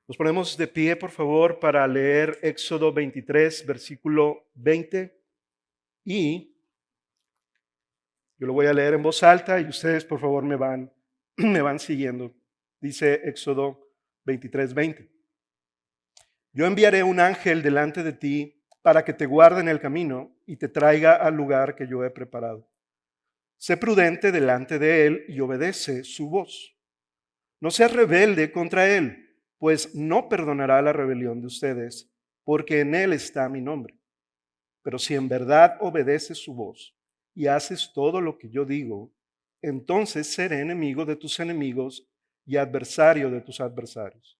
Nos ponemos de pie, por favor, para leer Éxodo 23, versículo 20. Y yo lo voy a leer en voz alta y ustedes, por favor, me van siguiendo. Dice Éxodo 23, 20. Yo enviaré un ángel delante de ti para que te guarde en el camino y te traiga al lugar que yo he preparado. Sé prudente delante de él y obedece su voz. No seas rebelde contra él, pues no perdonará la rebelión de ustedes, porque en él está mi nombre. Pero si en verdad obedeces su voz y haces todo lo que yo digo, entonces seré enemigo de tus enemigos y adversario de tus adversarios.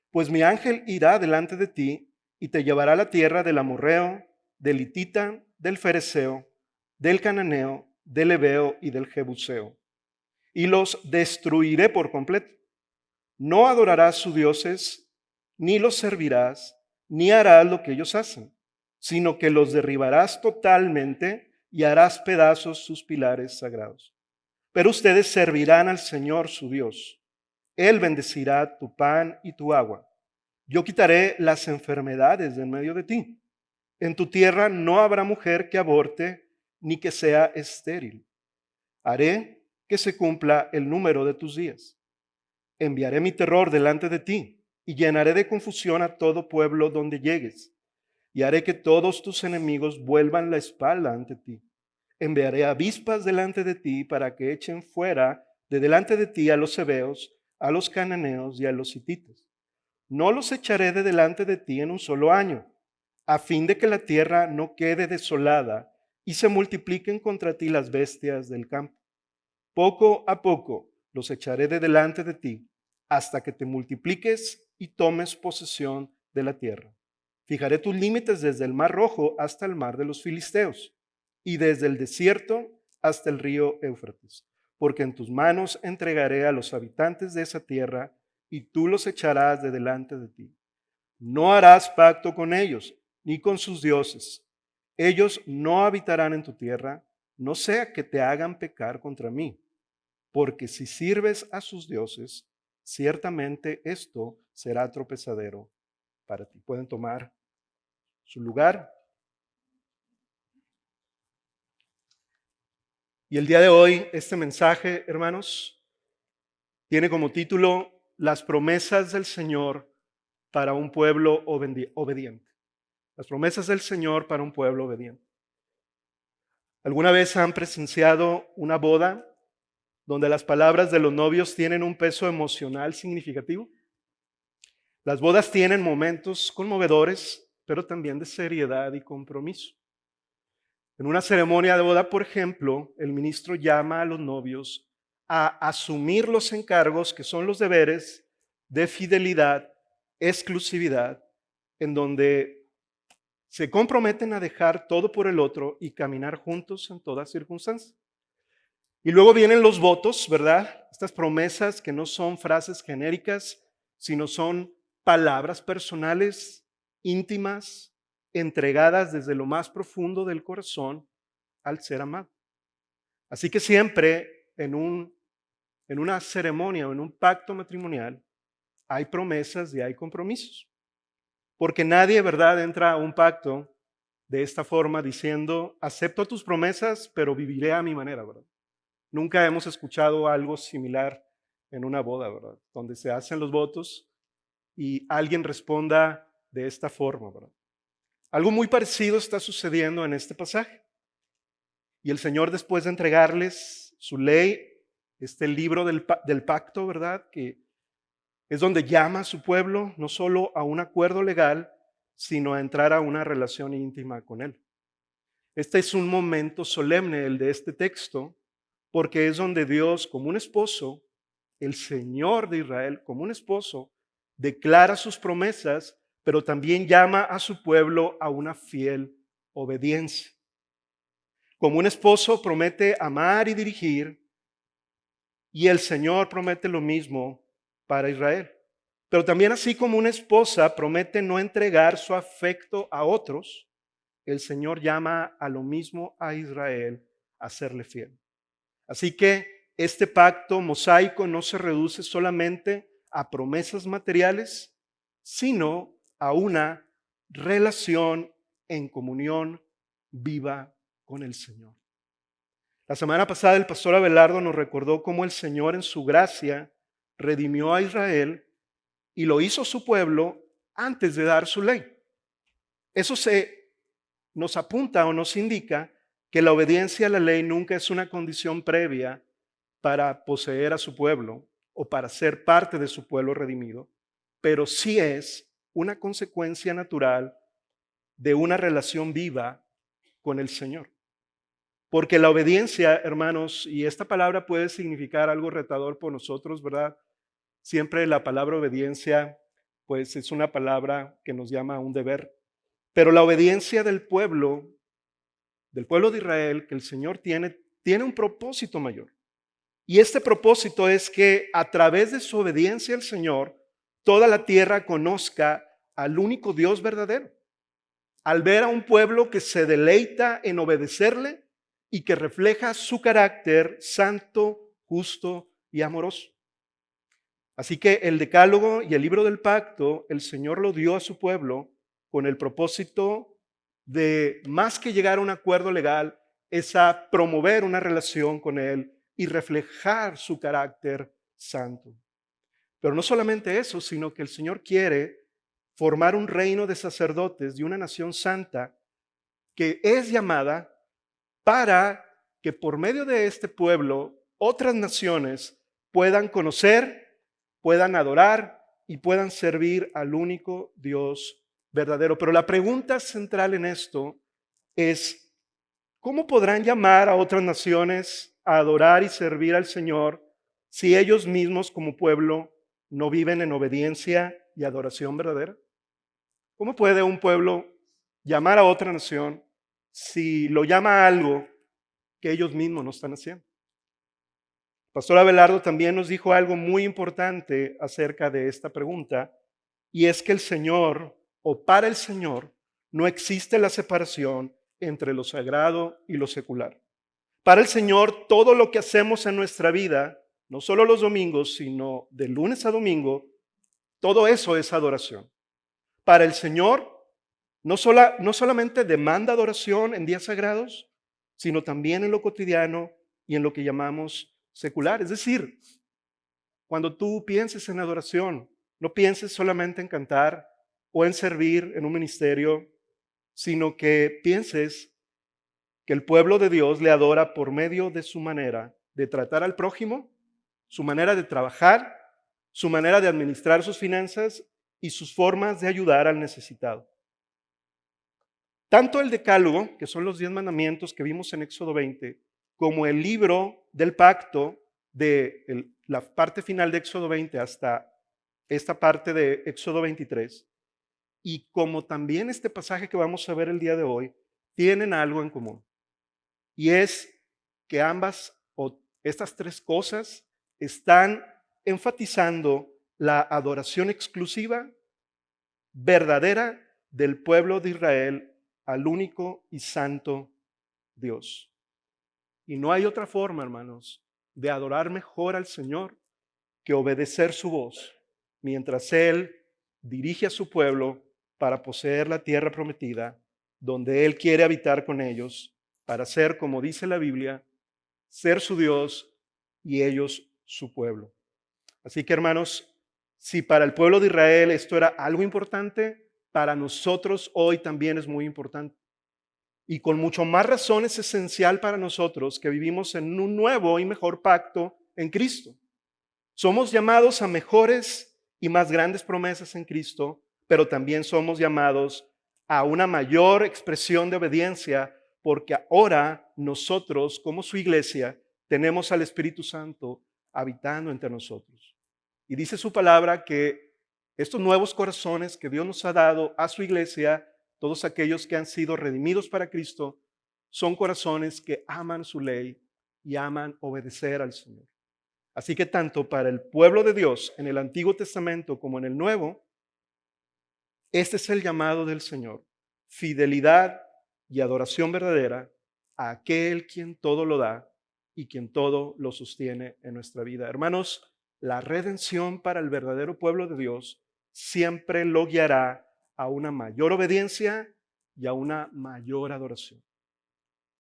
Pues mi ángel irá delante de ti y te llevará a la tierra del amorreo, del hitita, del fereceo, del cananeo, del heveo y del jebuseo. Y los destruiré por completo. No adorarás sus dioses, ni los servirás, ni harás lo que ellos hacen, sino que los derribarás totalmente y harás pedazos sus pilares sagrados. Pero ustedes servirán al Señor su Dios. Él bendecirá tu pan y tu agua. Yo quitaré las enfermedades de en medio de ti. En tu tierra no habrá mujer que aborte ni que sea estéril. Haré que se cumpla el número de tus días. Enviaré mi terror delante de ti y llenaré de confusión a todo pueblo donde llegues. Y haré que todos tus enemigos vuelvan la espalda ante ti. Enviaré avispas delante de ti para que echen fuera de delante de ti a los heveos, a los cananeos y a los hititas. No los echaré de delante de ti en un solo año, a fin de que la tierra no quede desolada y se multipliquen contra ti las bestias del campo. Poco a poco los echaré de delante de ti, hasta que te multipliques y tomes posesión de la tierra. Fijaré tus límites desde el mar Rojo hasta el mar de los Filisteos, y desde el desierto hasta el río Éufrates, porque en tus manos entregaré a los habitantes de esa tierra, y tú los echarás de delante de ti. No harás pacto con ellos, ni con sus dioses. Ellos no habitarán en tu tierra, no sea que te hagan pecar contra mí. Porque si sirves a sus dioses, ciertamente esto será tropezadero para ti. Pueden tomar su lugar. Y el día de hoy, este mensaje, hermanos, tiene como título Las promesas del Señor para un pueblo obediente. Las promesas del Señor para un pueblo obediente. ¿Alguna vez han presenciado una boda donde las palabras de los novios tienen un peso emocional significativo? Las bodas tienen momentos conmovedores, pero también de seriedad y compromiso. En una ceremonia de boda, por ejemplo, el ministro llama a los novios a asumir los encargos que son los deberes de fidelidad, exclusividad, en donde se comprometen a dejar todo por el otro y caminar juntos en todas circunstancias. Y luego vienen los votos, ¿verdad? Estas promesas que no son frases genéricas, sino son palabras personales, íntimas, entregadas desde lo más profundo del corazón al ser amado. Así que siempre en una ceremonia o en un pacto matrimonial hay promesas y hay compromisos. Porque nadie, ¿verdad?, entra a un pacto de esta forma diciendo, acepto tus promesas, pero viviré a mi manera, ¿verdad? Nunca hemos escuchado algo similar en una boda, ¿verdad? Donde se hacen los votos y alguien responda de esta forma, ¿verdad? Algo muy parecido está sucediendo en este pasaje. Y el Señor, después de entregarles su ley, este libro del pacto, ¿verdad? Que es donde llama a su pueblo no solo a un acuerdo legal, sino a entrar a una relación íntima con Él. Este es un momento solemne, el de este texto, porque es donde Dios, como un esposo, el Señor de Israel, como un esposo, declara sus promesas, pero también llama a su pueblo a una fiel obediencia. Como un esposo promete amar y dirigir, y el Señor promete lo mismo para Israel. Pero también así como una esposa promete no entregar su afecto a otros, el Señor llama a lo mismo a Israel a serle fiel. Así que este pacto mosaico no se reduce solamente a promesas materiales, sino a una relación en comunión viva con el Señor. La semana pasada el pastor Abelardo nos recordó cómo el Señor en su gracia redimió a Israel y lo hizo su pueblo antes de dar su ley. Eso nos apunta o nos indica que la obediencia a la ley nunca es una condición previa para poseer a su pueblo o para ser parte de su pueblo redimido, pero sí es una consecuencia natural de una relación viva con el Señor. Porque la obediencia, hermanos, y esta palabra puede significar algo retador por nosotros, ¿verdad? Siempre la palabra obediencia, pues es una palabra que nos llama a un deber. Pero la obediencia del pueblo de Israel que el Señor tiene un propósito mayor. Y este propósito es que a través de su obediencia al Señor, toda la tierra conozca al único Dios verdadero. Al ver a un pueblo que se deleita en obedecerle y que refleja su carácter santo, justo y amoroso. Así que el Decálogo y el Libro del Pacto, el Señor lo dio a su pueblo con el propósito de, más que llegar a un acuerdo legal, es a promover una relación con Él y reflejar su carácter santo. Pero no solamente eso, sino que el Señor quiere formar un reino de sacerdotes de una nación santa que es llamada para que por medio de este pueblo otras naciones puedan conocer, puedan adorar y puedan servir al único Dios verdadero. Pero la pregunta central en esto es, ¿cómo podrán llamar a otras naciones a adorar y servir al Señor si ellos mismos como pueblo no viven en obediencia y adoración verdadera? ¿Cómo puede un pueblo llamar a otra nación si lo llama a algo que ellos mismos no están haciendo? Pastor Abelardo también nos dijo algo muy importante acerca de esta pregunta, y es que el Señor, o para el Señor, no existe la separación entre lo sagrado y lo secular. Para el Señor, todo lo que hacemos en nuestra vida, no solo los domingos, sino de lunes a domingo, todo eso es adoración. Para el Señor, no solamente demanda adoración en días sagrados, sino también en lo cotidiano y en lo que llamamos secular. Es decir, cuando tú pienses en adoración, no pienses solamente en cantar o en servir en un ministerio, sino que pienses que el pueblo de Dios le adora por medio de su manera de tratar al prójimo, su manera de trabajar, su manera de administrar sus finanzas y sus formas de ayudar al necesitado. Tanto el Decálogo, que son los 10 mandamientos que vimos en Éxodo 20, como el libro del pacto de la parte final de Éxodo 20 hasta esta parte de Éxodo 23, y como también este pasaje que vamos a ver el día de hoy, tienen algo en común. Y es que ambas o estas tres cosas están enfatizando la adoración exclusiva, verdadera del pueblo de Israel al único y santo Dios. Y no hay otra forma, hermanos, de adorar mejor al Señor que obedecer su voz mientras Él dirige a su pueblo para poseer la tierra prometida, donde Él quiere habitar con ellos, para ser, como dice la Biblia, ser su Dios y ellos su pueblo. Así que, hermanos, si para el pueblo de Israel esto era algo importante, para nosotros hoy también es muy importante. Y con mucho más razón es esencial para nosotros que vivimos en un nuevo y mejor pacto en Cristo. Somos llamados a mejores y más grandes promesas en Cristo, pero también somos llamados a una mayor expresión de obediencia, porque ahora nosotros, como su iglesia, tenemos al Espíritu Santo habitando entre nosotros. Y dice su palabra que estos nuevos corazones que Dios nos ha dado a su iglesia, todos aquellos que han sido redimidos para Cristo, son corazones que aman su ley y aman obedecer al Señor. Así que tanto para el pueblo de Dios en el Antiguo Testamento como en el Nuevo, este es el llamado del Señor: fidelidad y adoración verdadera a aquel quien todo lo da y quien todo lo sostiene en nuestra vida. Hermanos, la redención para el verdadero pueblo de Dios siempre lo guiará a una mayor obediencia y a una mayor adoración.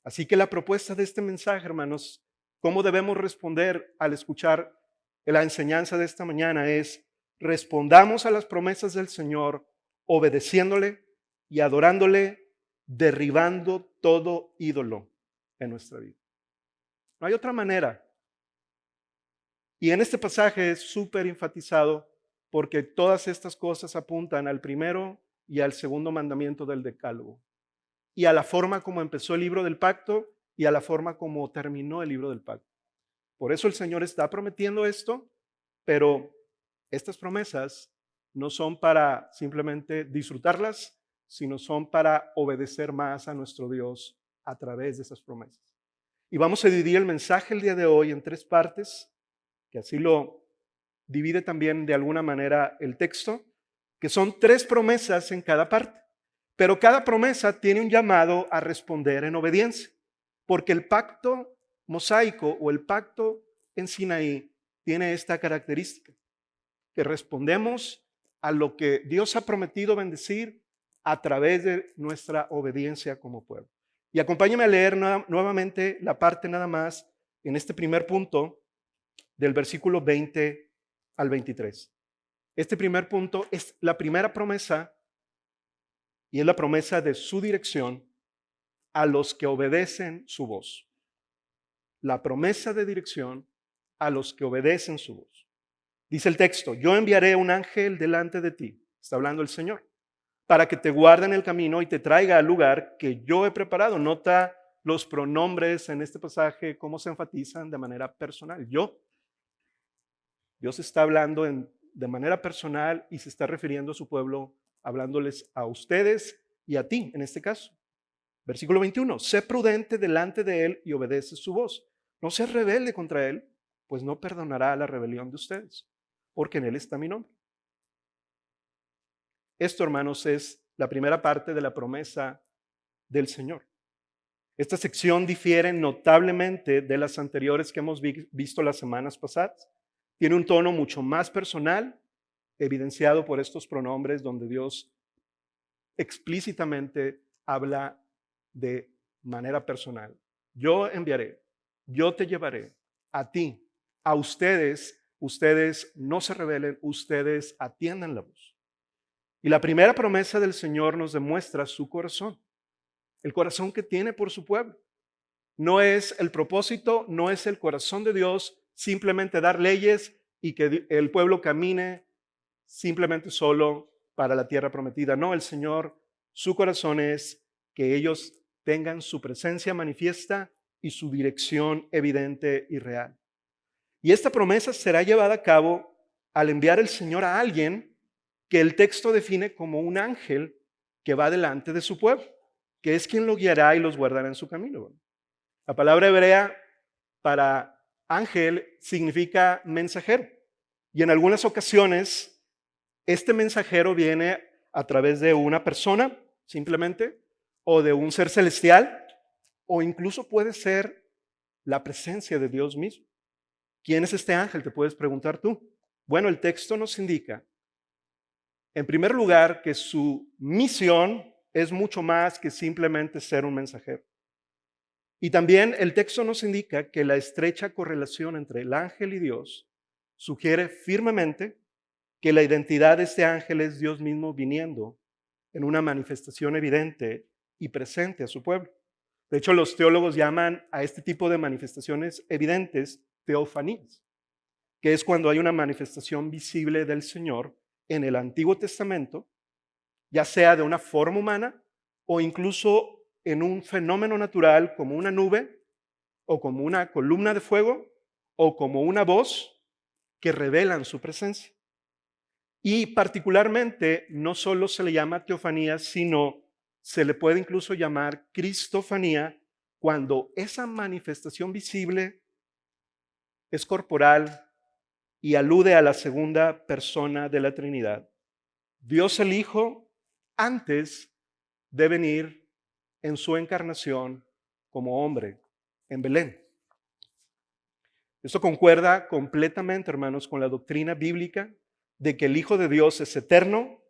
Así que la propuesta de este mensaje, hermanos, cómo debemos responder al escuchar la enseñanza de esta mañana es: respondamos a las promesas del Señor obedeciéndole y adorándole, derribando todo ídolo en nuestra vida. No hay otra manera. Y en este pasaje es súper enfatizado porque todas estas cosas apuntan al primero y al segundo mandamiento del Decálogo, y a la forma como empezó el libro del pacto y a la forma como terminó el libro del pacto. Por eso el Señor está prometiendo esto, pero estas promesas no son para simplemente disfrutarlas, sino son para obedecer más a nuestro Dios a través de esas promesas. Y vamos a dividir el mensaje el día de hoy en 3 partes, que así lo divide también de alguna manera el texto, que son 3 promesas en cada parte. Pero cada promesa tiene un llamado a responder en obediencia, porque el pacto mosaico o el pacto en Sinaí tiene esta característica, que respondemos a lo que Dios ha prometido bendecir a través de nuestra obediencia como pueblo. Y acompáñenme a leer nuevamente la parte nada más en este primer punto del versículo 20 al 23. Este primer punto es la primera promesa y es la promesa de su dirección a los que obedecen su voz. La promesa de dirección a los que obedecen su voz. Dice el texto: yo enviaré un ángel delante de ti, está hablando el Señor, para que te guarde en el camino y te traiga al lugar que yo he preparado. Nota los pronombres en este pasaje, cómo se enfatizan de manera personal. Yo. Dios está hablando de manera personal y se está refiriendo a su pueblo, hablándoles a ustedes y a ti en este caso. Versículo 21, sé prudente delante de él y obedece su voz. No se rebelde contra él, pues no perdonará la rebelión de ustedes, porque en él está mi nombre. Esto, hermanos, es la primera parte de la promesa del Señor. Esta sección difiere notablemente de las anteriores que hemos visto las semanas pasadas. Tiene un tono mucho más personal, evidenciado por estos pronombres donde Dios explícitamente habla de manera personal. Yo enviaré, yo te llevaré, a ti, a ustedes no se rebelen, ustedes atiendan la voz. Y la primera promesa del Señor nos demuestra su corazón, el corazón que tiene por su pueblo. No es el propósito, no es el corazón de Dios simplemente dar leyes y que el pueblo camine simplemente solo para la tierra prometida. No, el Señor, su corazón es que ellos tengan su presencia manifiesta y su dirección evidente y real. Y esta promesa será llevada a cabo al enviar el Señor a alguien que el texto define como un ángel que va delante de su pueblo, que es quien lo guiará y los guardará en su camino. La palabra hebrea para ángel significa mensajero. Y en algunas ocasiones, este mensajero viene a través de una persona, simplemente, o de un ser celestial, o incluso puede ser la presencia de Dios mismo. ¿Quién es este ángel? Te puedes preguntar tú. Bueno, el texto nos indica, en primer lugar, que su misión es mucho más que simplemente ser un mensajero. Y también el texto nos indica que la estrecha correlación entre el ángel y Dios sugiere firmemente que la identidad de este ángel es Dios mismo viniendo en una manifestación evidente y presente a su pueblo. De hecho, los teólogos llaman a este tipo de manifestaciones evidentes teofanías, que es cuando hay una manifestación visible del Señor en el Antiguo Testamento, ya sea de una forma humana o incluso en un fenómeno natural como una nube o como una columna de fuego o como una voz que revelan su presencia. Y particularmente no solo se le llama teofanía, sino se le puede incluso llamar cristofanía cuando esa manifestación visible es corporal y alude a la segunda persona de la Trinidad. Dios el Hijo antes de venir en su encarnación como hombre en Belén. Esto concuerda completamente, hermanos, con la doctrina bíblica de que el Hijo de Dios es eterno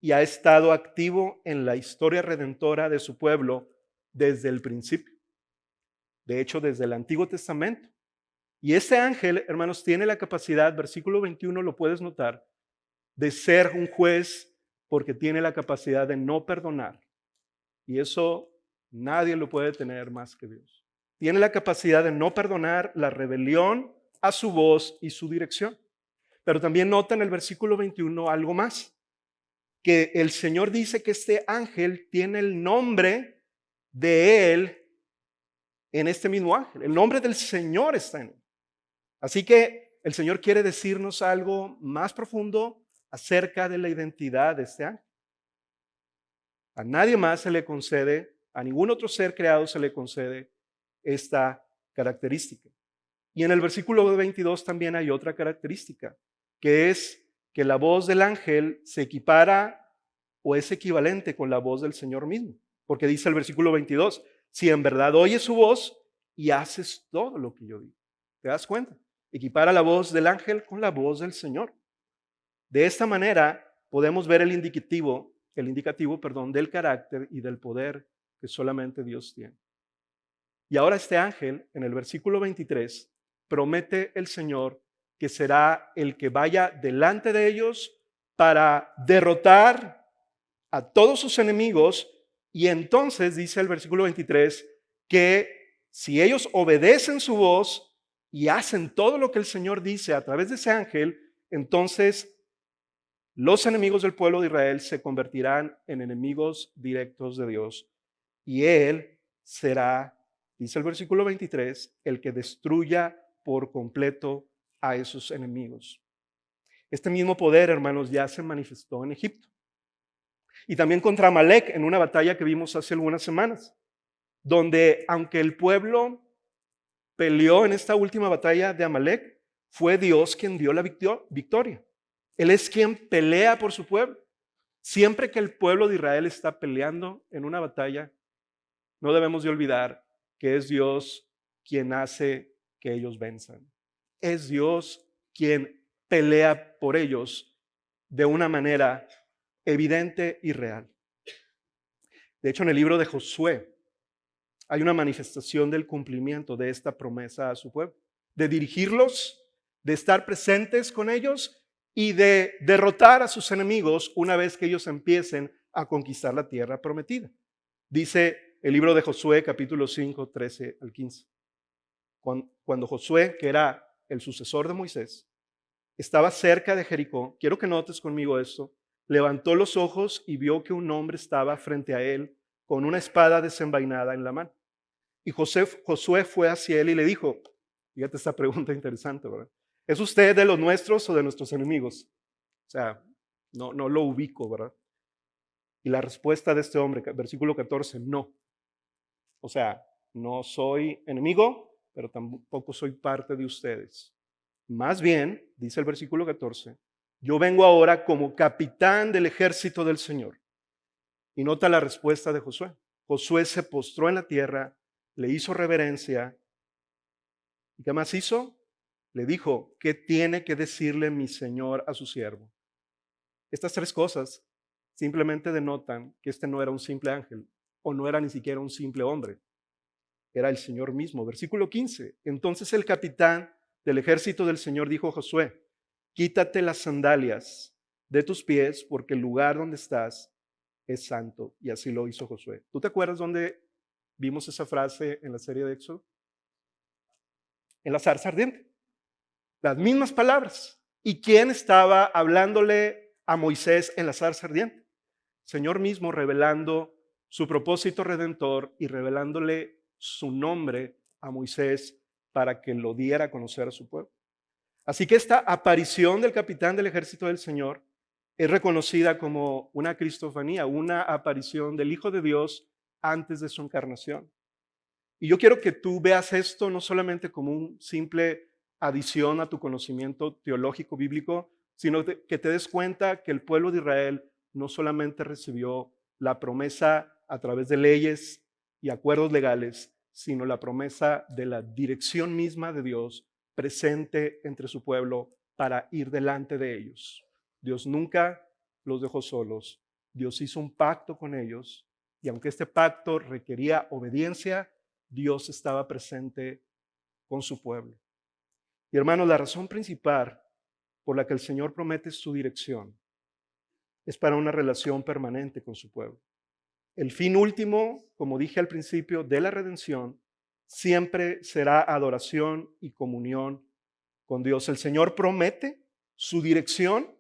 y ha estado activo en la historia redentora de su pueblo desde el principio. De hecho, desde el Antiguo Testamento. Y ese ángel, hermanos, tiene la capacidad, versículo 21 lo puedes notar, de ser un juez porque tiene la capacidad de no perdonar. Y eso nadie lo puede tener más que Dios. Tiene la capacidad de no perdonar la rebelión a su voz y su dirección. Pero también nota en el versículo 21 algo más, que el Señor dice que este ángel tiene el nombre de él en este mismo ángel. El nombre del Señor está en él. Así que el Señor quiere decirnos algo más profundo acerca de la identidad de este ángel. A nadie más se le concede, a ningún otro ser creado se le concede esta característica. Y en el versículo 22 también hay otra característica, que es que la voz del ángel se equipara o es equivalente con la voz del Señor mismo. Porque dice el versículo 22, si en verdad oyes su voz y haces todo lo que yo digo. ¿Te das cuenta? Equipara la voz del ángel con la voz del Señor. De esta manera podemos ver el indicativo, del carácter y del poder que solamente Dios tiene. Y ahora este ángel, en el versículo 23, promete el Señor que será el que vaya delante de ellos para derrotar a todos sus enemigos. Y entonces dice el versículo 23 que si ellos obedecen su voz y hacen todo lo que el Señor dice a través de ese ángel, entonces los enemigos del pueblo de Israel se convertirán en enemigos directos de Dios. Y Él será, dice el versículo 23, el que destruya por completo a esos enemigos. Este mismo poder, hermanos, ya se manifestó en Egipto. Y también contra Amalek en una batalla que vimos hace algunas semanas, donde aunque el pueblo peleó en esta última batalla de Amalek, fue Dios quien dio la victoria. Él es quien pelea por su pueblo. Siempre que el pueblo de Israel está peleando en una batalla, no debemos de olvidar que es Dios quien hace que ellos venzan. Es Dios quien pelea por ellos de una manera evidente y real. De hecho, en el libro de Josué hay una manifestación del cumplimiento de esta promesa a su pueblo, de dirigirlos, de estar presentes con ellos y de derrotar a sus enemigos una vez que ellos empiecen a conquistar la tierra prometida. Dice el libro de Josué, capítulo 5, 13 al 15. Cuando Josué, que era el sucesor de Moisés, estaba cerca de Jericó, quiero que notes conmigo esto, levantó los ojos y vio que un hombre estaba frente a él con una espada desenvainada en la mano. Y Josué fue hacia él y le dijo, fíjate esta pregunta interesante, ¿verdad? ¿Es usted de los nuestros o de nuestros enemigos? O sea, no lo ubico, ¿verdad? Y la respuesta de este hombre, versículo 14, no. O sea, no soy enemigo, pero tampoco soy parte de ustedes. Más bien, dice el versículo 14, yo vengo ahora como capitán del ejército del Señor. Y nota la respuesta de Josué. Josué se postró en la tierra, le hizo reverencia. ¿Y qué más hizo? Le dijo, ¿qué tiene que decirle mi Señor a su siervo? Estas tres cosas simplemente denotan que este no era un simple ángel o no era ni siquiera un simple hombre. Era el Señor mismo. Versículo 15. Entonces el capitán del ejército del Señor dijo a Josué, quítate las sandalias de tus pies porque el lugar donde estás es santo. Y así lo hizo Josué. ¿Tú te acuerdas dónde vimos esa frase en la serie de Éxodo? En la zarza ardiente. Las mismas palabras. ¿Y quién estaba hablándole a Moisés en la zarza ardiente? El Señor mismo revelando su propósito redentor y revelándole su nombre a Moisés para que lo diera a conocer a su pueblo. Así que esta aparición del capitán del ejército del Señor es reconocida como una cristofanía, una aparición del Hijo de Dios antes de su encarnación. Y yo quiero que tú veas esto no solamente como un simple adición a tu conocimiento teológico bíblico, sino que te des cuenta que el pueblo de Israel no solamente recibió la promesa a través de leyes y acuerdos legales, sino la promesa de la dirección misma de Dios presente entre su pueblo para ir delante de ellos. Dios nunca los dejó solos. Dios hizo un pacto con ellos y aunque este pacto requería obediencia, Dios estaba presente con su pueblo. Y hermanos, la razón principal por la que el Señor promete su dirección es para una relación permanente con su pueblo. El fin último, como dije al principio, de la redención siempre será adoración y comunión con Dios. El Señor promete su dirección,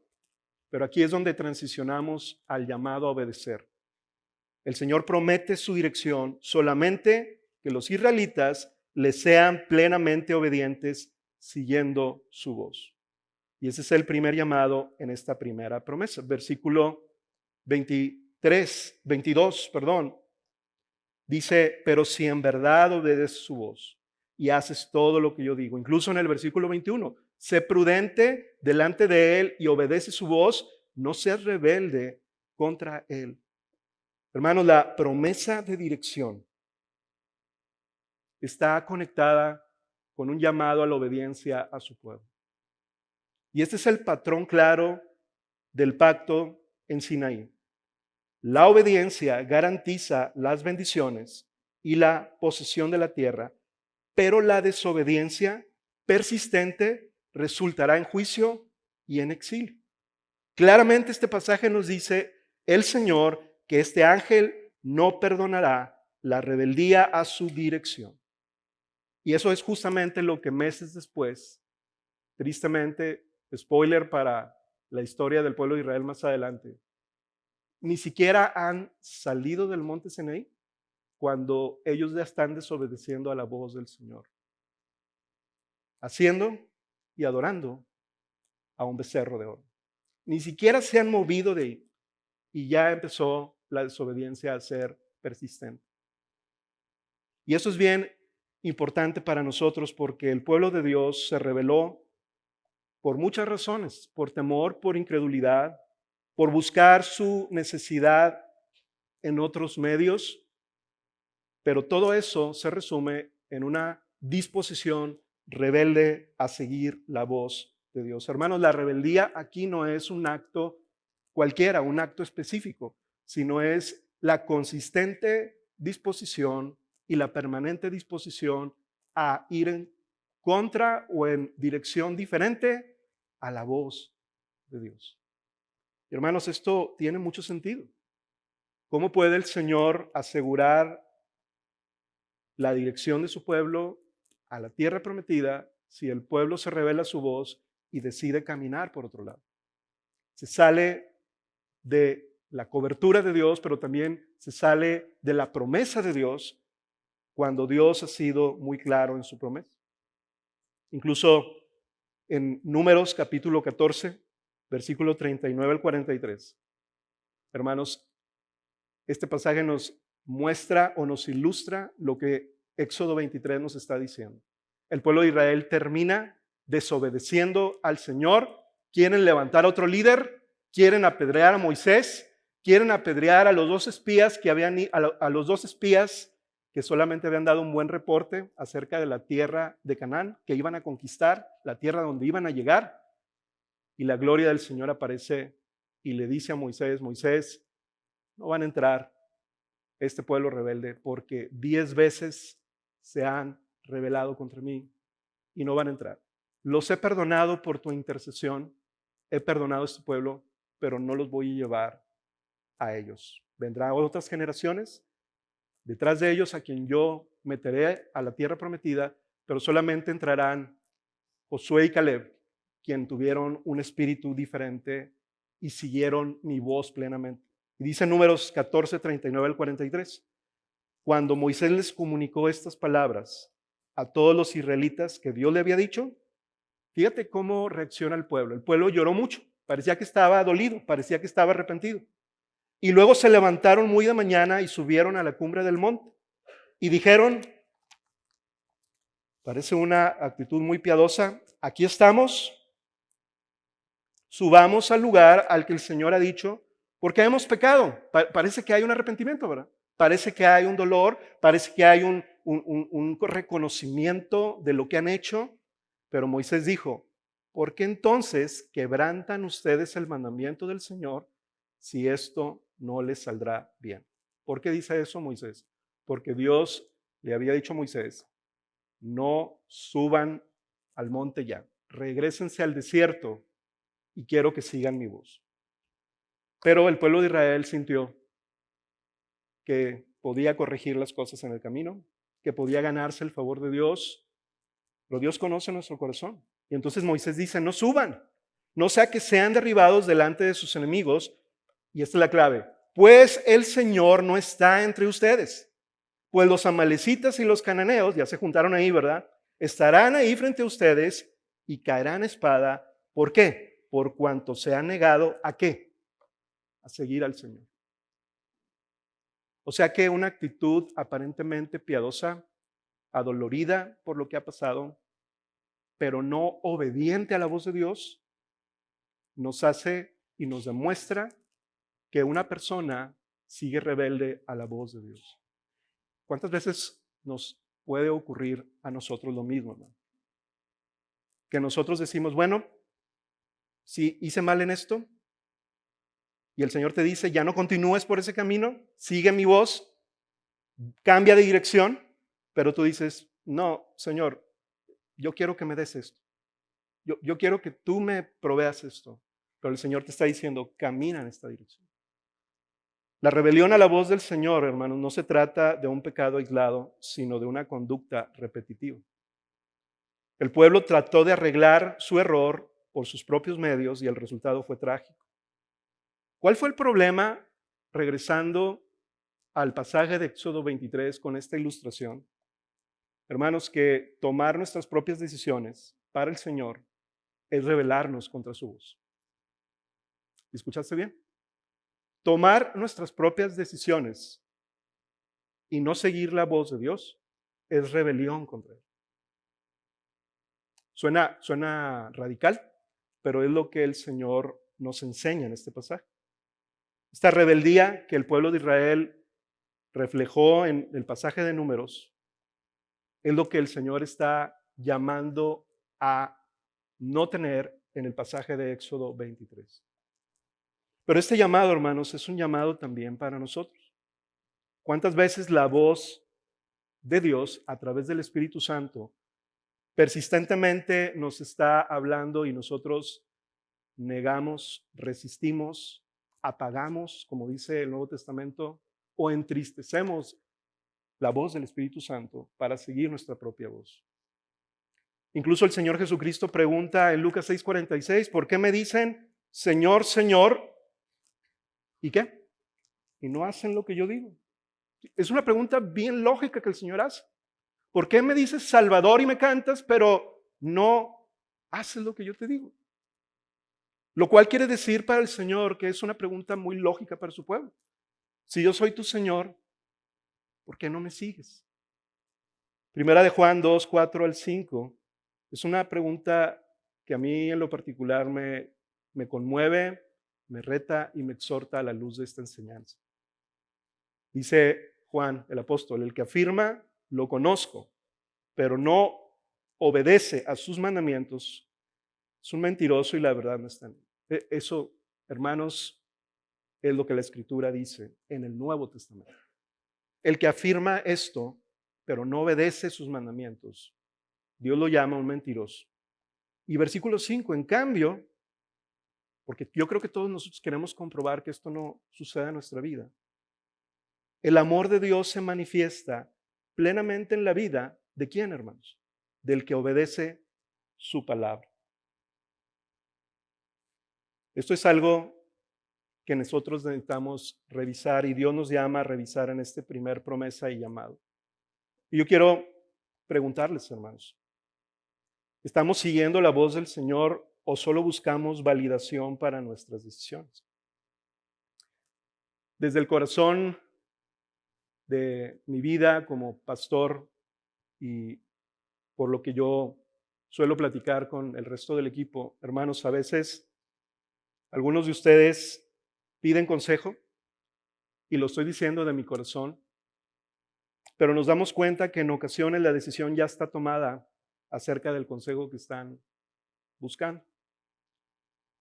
pero aquí es donde transicionamos al llamado a obedecer. El Señor promete su dirección solamente que los israelitas le sean plenamente obedientes siguiendo su voz. Y ese es el primer llamado en esta primera promesa. Versículo 22, dice, pero si en verdad obedeces su voz y haces todo lo que yo digo, incluso en el versículo 21, sé prudente delante de él y obedece su voz, no seas rebelde contra él. Hermanos, la promesa de dirección está conectada con un llamado a la obediencia a su pueblo. Y este es el patrón claro del pacto en Sinaí. La obediencia garantiza las bendiciones y la posesión de la tierra, pero la desobediencia persistente resultará en juicio y en exilio. Claramente este pasaje nos dice el Señor que este ángel no perdonará la rebeldía a su dirección. Y eso es justamente lo que meses después, tristemente, spoiler para la historia del pueblo de Israel más adelante, ni siquiera han salido del monte Sinaí cuando ellos ya están desobedeciendo a la voz del Señor, haciendo y adorando a un becerro de oro. Ni siquiera se han movido de ahí y ya empezó la desobediencia a ser persistente. Y eso es bien importante para nosotros porque el pueblo de Dios se rebeló por muchas razones, por temor, por incredulidad, por buscar su necesidad en otros medios, pero todo eso se resume en una disposición rebelde a seguir la voz de Dios. Hermanos, la rebeldía aquí no es un acto cualquiera, un acto específico, sino es la consistente disposición y la permanente disposición a ir en contra o en dirección diferente a la voz de Dios. Hermanos, esto tiene mucho sentido. ¿Cómo puede el Señor asegurar la dirección de su pueblo a la tierra prometida si el pueblo se revela a su voz y decide caminar por otro lado? Se sale de la cobertura de Dios, pero también se sale de la promesa de Dios cuando Dios ha sido muy claro en su promesa. Incluso en Números capítulo 14, versículo 39 al 43. Hermanos, este pasaje nos muestra o nos ilustra lo que Éxodo 23 nos está diciendo. El pueblo de Israel termina desobedeciendo al Señor, quieren levantar otro líder, quieren apedrear a Moisés, quieren apedrear a los dos espías a los dos espías que solamente habían dado un buen reporte acerca de la tierra de Canaán, que iban a conquistar, la tierra donde iban a llegar. Y la gloria del Señor aparece y le dice a Moisés, Moisés, no van a entrar este pueblo rebelde porque 10 veces se han rebelado contra mí y no van a entrar. Los he perdonado por tu intercesión, he perdonado a este pueblo, pero no los voy a llevar a ellos. Vendrán otras generaciones detrás de ellos a quien yo meteré a la tierra prometida, pero solamente entrarán Josué y Caleb, quien tuvieron un espíritu diferente y siguieron mi voz plenamente. Y dice Números 14, 39 al 43. Cuando Moisés les comunicó estas palabras a todos los israelitas que Dios le había dicho, fíjate cómo reacciona el pueblo. El pueblo lloró mucho, parecía que estaba dolido, parecía que estaba arrepentido. Y luego se levantaron muy de mañana y subieron a la cumbre del monte. Y dijeron, parece una actitud muy piadosa, aquí estamos, subamos al lugar al que el Señor ha dicho, porque hemos pecado. Parece que hay un arrepentimiento, ¿verdad? Parece que hay un dolor, parece que hay un reconocimiento de lo que han hecho, pero Moisés dijo, ¿por qué entonces quebrantan ustedes el mandamiento del Señor si esto no les saldrá bien? ¿Por qué dice eso Moisés? Porque Dios le había dicho a Moisés, no suban al monte ya, regrésense al desierto y quiero que sigan mi voz. Pero el pueblo de Israel sintió que podía corregir las cosas en el camino, que podía ganarse el favor de Dios, pero Dios conoce nuestro corazón. Y entonces Moisés dice, no suban, no sea que sean derribados delante de sus enemigos. Y esta es la clave, pues el Señor no está entre ustedes. Pues los amalecitas y los cananeos, ya se juntaron ahí, ¿verdad? Estarán ahí frente a ustedes y caerán espada. ¿Por qué? Por cuanto se han negado ¿a qué? A seguir al Señor. O sea que una actitud aparentemente piadosa, adolorida por lo que ha pasado, pero no obediente a la voz de Dios, nos hace y nos demuestra que una persona sigue rebelde a la voz de Dios. ¿Cuántas veces nos puede ocurrir a nosotros lo mismo, hermano? Que nosotros decimos, bueno, si hice mal en esto, y el Señor te dice, ya no continúes por ese camino, sigue mi voz, cambia de dirección, pero tú dices, no, Señor, yo quiero que me des esto. Yo quiero que tú me proveas esto. Pero el Señor te está diciendo, camina en esta dirección. La rebelión a la voz del Señor, hermanos, no se trata de un pecado aislado, sino de una conducta repetitiva. El pueblo trató de arreglar su error por sus propios medios y el resultado fue trágico. ¿Cuál fue el problema, regresando al pasaje de Éxodo 23 con esta ilustración? Hermanos, que tomar nuestras propias decisiones para el Señor es rebelarnos contra su voz. ¿Escuchaste bien? Tomar nuestras propias decisiones y no seguir la voz de Dios es rebelión contra Él. Suena radical, pero es lo que el Señor nos enseña en este pasaje. Esta rebeldía que el pueblo de Israel reflejó en el pasaje de Números es lo que el Señor está llamando a no tener en el pasaje de Éxodo 23. Pero este llamado, hermanos, es un llamado también para nosotros. ¿Cuántas veces la voz de Dios a través del Espíritu Santo persistentemente nos está hablando y nosotros negamos, resistimos, apagamos, como dice el Nuevo Testamento, o entristecemos la voz del Espíritu Santo para seguir nuestra propia voz? Incluso el Señor Jesucristo pregunta en Lucas 6:46, ¿por qué me dicen Señor, Señor? ¿Y qué? Y no hacen lo que yo digo. Es una pregunta bien lógica que el Señor hace. ¿Por qué me dices Salvador y me cantas, pero no haces lo que yo te digo? Lo cual quiere decir para el Señor que es una pregunta muy lógica para su pueblo. Si yo soy tu Señor, ¿por qué no me sigues? Primera de Juan 2, 4 al 5 es una pregunta que a mí en lo particular me conmueve, me reta y me exhorta a la luz de esta enseñanza. Dice Juan, el apóstol, el que afirma, lo conozco, pero no obedece a sus mandamientos, es un mentiroso y la verdad no está en él. Eso, hermanos, es lo que la Escritura dice en el Nuevo Testamento. El que afirma esto, pero no obedece sus mandamientos, Dios lo llama un mentiroso. Y versículo 5, en cambio, porque yo creo que todos nosotros queremos comprobar que esto no suceda en nuestra vida, el amor de Dios se manifiesta plenamente en la vida ¿de quién, hermanos? Del que obedece su palabra. Esto es algo que nosotros necesitamos revisar y Dios nos llama a revisar en este primer promesa y llamado. Y yo quiero preguntarles, hermanos, ¿estamos siguiendo la voz del Señor o solo buscamos validación para nuestras decisiones? Desde el corazón de mi vida como pastor y por lo que yo suelo platicar con el resto del equipo, hermanos, a veces algunos de ustedes piden consejo y lo estoy diciendo de mi corazón, pero nos damos cuenta que en ocasiones la decisión ya está tomada acerca del consejo que están buscando.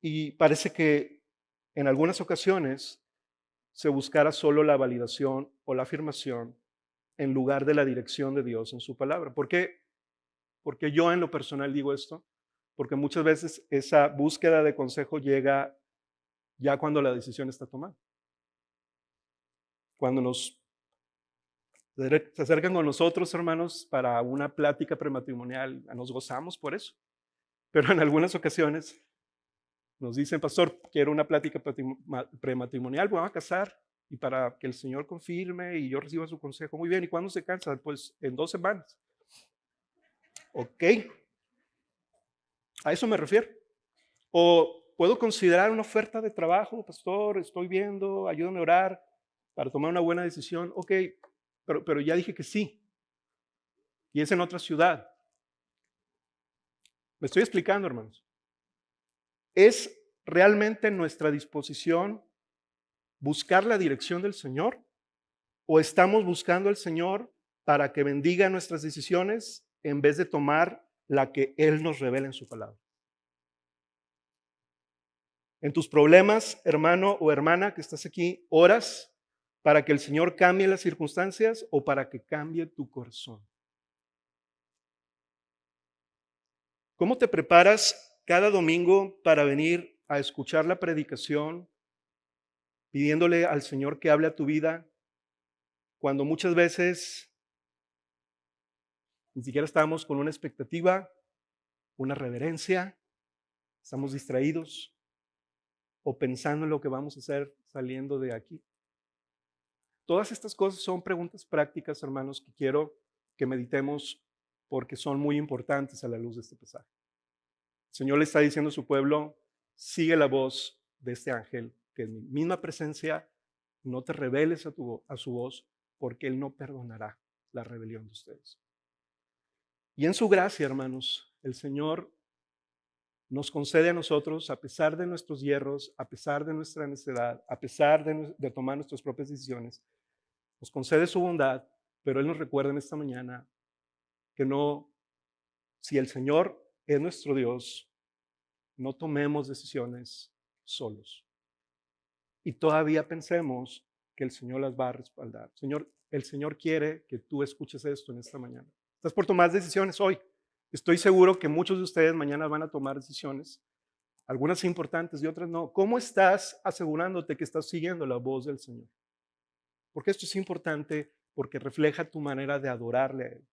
Y parece que en algunas ocasiones se buscara solo la validación o la afirmación en lugar de la dirección de Dios en su palabra. ¿Por qué? Porque yo en lo personal digo esto, porque muchas veces esa búsqueda de consejo llega ya cuando la decisión está tomada. Cuando se acercan con nosotros, hermanos, para una plática prematrimonial, nos gozamos por eso. Pero en algunas ocasiones nos dicen, pastor, quiero una plática prematrimonial, me voy a casar y para que el Señor confirme y yo reciba su consejo. Muy bien, ¿y cuándo se cansa? Pues en 2 semanas. Ok, a eso me refiero. O puedo considerar una oferta de trabajo, pastor, estoy viendo, ayúdame a orar para tomar una buena decisión. Ok, pero ya dije que sí, y es en otra ciudad. Me estoy explicando, hermanos. ¿Es realmente nuestra disposición buscar la dirección del Señor? ¿O estamos buscando al Señor para que bendiga nuestras decisiones en vez de tomar la que Él nos revela en su palabra? En tus problemas, hermano o hermana que estás aquí, ¿oras para que el Señor cambie las circunstancias o para que cambie tu corazón? ¿Cómo te preparas cada domingo para venir a escuchar la predicación, pidiéndole al Señor que hable a tu vida, cuando muchas veces ni siquiera estamos con una expectativa, una reverencia, estamos distraídos o pensando en lo que vamos a hacer saliendo de aquí? Todas estas cosas son preguntas prácticas, hermanos, que quiero que meditemos porque son muy importantes a la luz de este pasaje. El Señor le está diciendo a su pueblo, sigue la voz de este ángel, que en mi misma presencia no te rebeles a su voz, porque Él no perdonará la rebelión de ustedes. Y en su gracia, hermanos, el Señor nos concede a nosotros, a pesar de nuestros hierros, a pesar de nuestra necedad, a pesar de tomar nuestras propias decisiones, nos concede su bondad, pero Él nos recuerda en esta mañana que no, si el Señor es nuestro Dios, no tomemos decisiones solos. Y todavía pensemos que el Señor las va a respaldar. Señor, el Señor quiere que tú escuches esto en esta mañana. Estás por tomar decisiones hoy. Estoy seguro que muchos de ustedes mañana van a tomar decisiones, algunas importantes y otras no. ¿Cómo estás asegurándote que estás siguiendo la voz del Señor? Porque esto es importante porque refleja tu manera de adorarle a Él.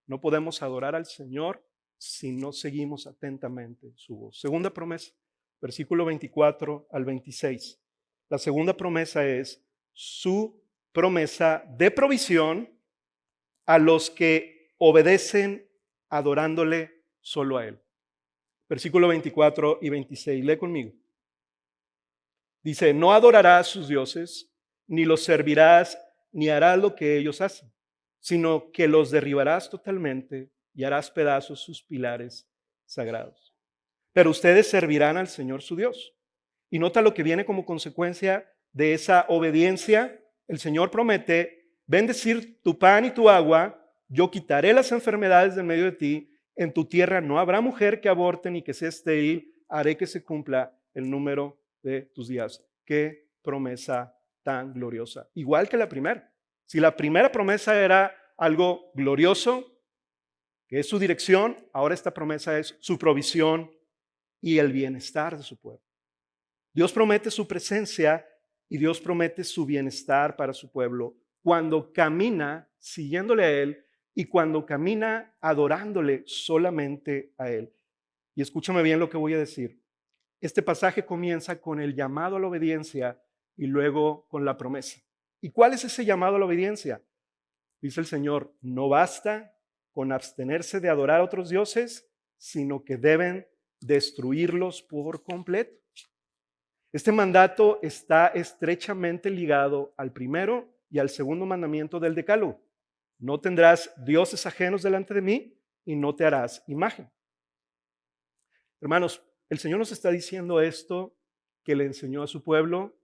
No podemos adorar al Señor si no seguimos atentamente su voz. Segunda promesa, versículo 24 al 26. La segunda promesa es su promesa de provisión a los que obedecen adorándole solo a Él. Versículo 24 y 26. Lee conmigo. Dice, no adorarás a sus dioses, ni los servirás, ni harás lo que ellos hacen, sino que los derribarás totalmente y harás pedazos sus pilares sagrados. Pero ustedes servirán al Señor su Dios. Y nota lo que viene como consecuencia de esa obediencia. El Señor promete bendecir tu pan y tu agua, yo quitaré las enfermedades del medio de ti, en tu tierra no habrá mujer que aborte ni que sea estéril, haré que se cumpla el número de tus días. Qué promesa tan gloriosa. Igual que la primera. Si la primera promesa era algo glorioso, que es su dirección, ahora esta promesa es su provisión y el bienestar de su pueblo. Dios promete su presencia y Dios promete su bienestar para su pueblo cuando camina siguiéndole a Él y cuando camina adorándole solamente a Él. Y escúchame bien lo que voy a decir. Este pasaje comienza con el llamado a la obediencia y luego con la promesa. ¿Y cuál es ese llamado a la obediencia? Dice el Señor, no basta con abstenerse de adorar a otros dioses, sino que deben destruirlos por completo. Este mandato está estrechamente ligado al primero y al segundo mandamiento del Decálogo. No tendrás dioses ajenos delante de mí y no te harás imagen. Hermanos, el Señor nos está diciendo esto que le enseñó a su pueblo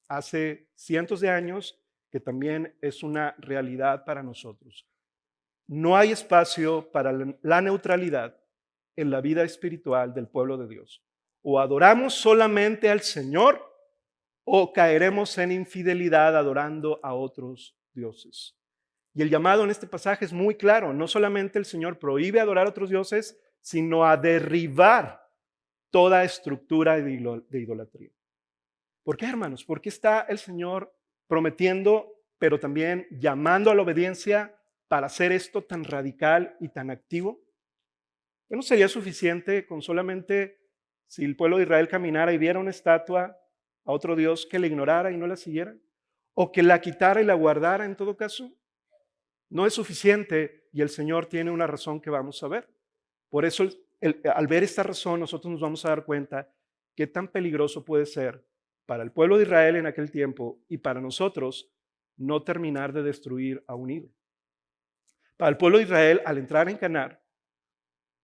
hace cientos de años, que también es una realidad para nosotros. No hay espacio para la neutralidad en la vida espiritual del pueblo de Dios. O adoramos solamente al Señor o caeremos en infidelidad adorando a otros dioses. Y el llamado en este pasaje es muy claro. No solamente el Señor prohíbe adorar a otros dioses, sino a derribar toda estructura de idolatría. ¿Por qué, hermanos? ¿Por qué está el Señor prometiendo, pero también llamando a la obediencia para hacer esto tan radical y tan activo? ¿No sería suficiente con solamente si el pueblo de Israel caminara y viera una estatua a otro Dios que le ignorara y no la siguiera? ¿O que la quitara y la guardara en todo caso? No es suficiente y el Señor tiene una razón que vamos a ver. Por eso, al ver esta razón, nosotros nos vamos a dar cuenta qué tan peligroso puede ser para el pueblo de Israel en aquel tiempo y para nosotros no terminar de destruir a un ídolo. Para el pueblo de Israel, al entrar en Canaán,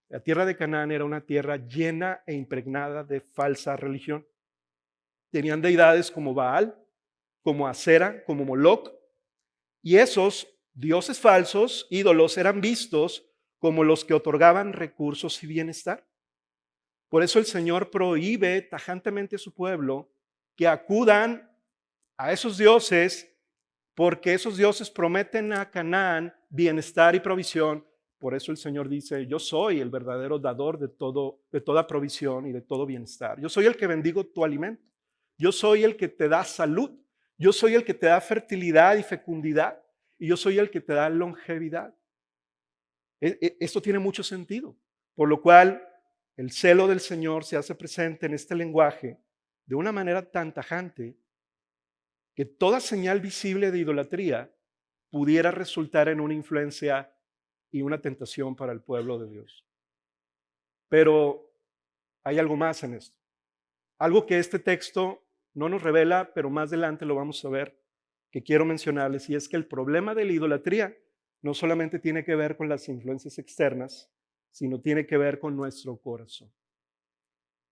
la tierra de Canaán era una tierra llena e impregnada de falsa religión. Tenían deidades como Baal, como Acera, como Moloc, y esos dioses falsos, ídolos, eran vistos como los que otorgaban recursos y bienestar. Por eso el Señor prohíbe tajantemente a su pueblo que acudan a esos dioses, porque esos dioses prometen a Canaán bienestar y provisión. Por eso el Señor dice, yo soy el verdadero dador de toda provisión y de todo bienestar. Yo soy el que bendigo tu alimento. Yo soy el que te da salud. Yo soy el que te da fertilidad y fecundidad. Y yo soy el que te da longevidad. Esto tiene mucho sentido. Por lo cual, el celo del Señor se hace presente en este lenguaje de una manera tan tajante que toda señal visible de idolatría pudiera resultar en una influencia y una tentación para el pueblo de Dios. Pero hay algo más en esto. Algo que este texto no nos revela, pero más adelante lo vamos a ver, que quiero mencionarles, y es que el problema de la idolatría no solamente tiene que ver con las influencias externas, sino tiene que ver con nuestro corazón.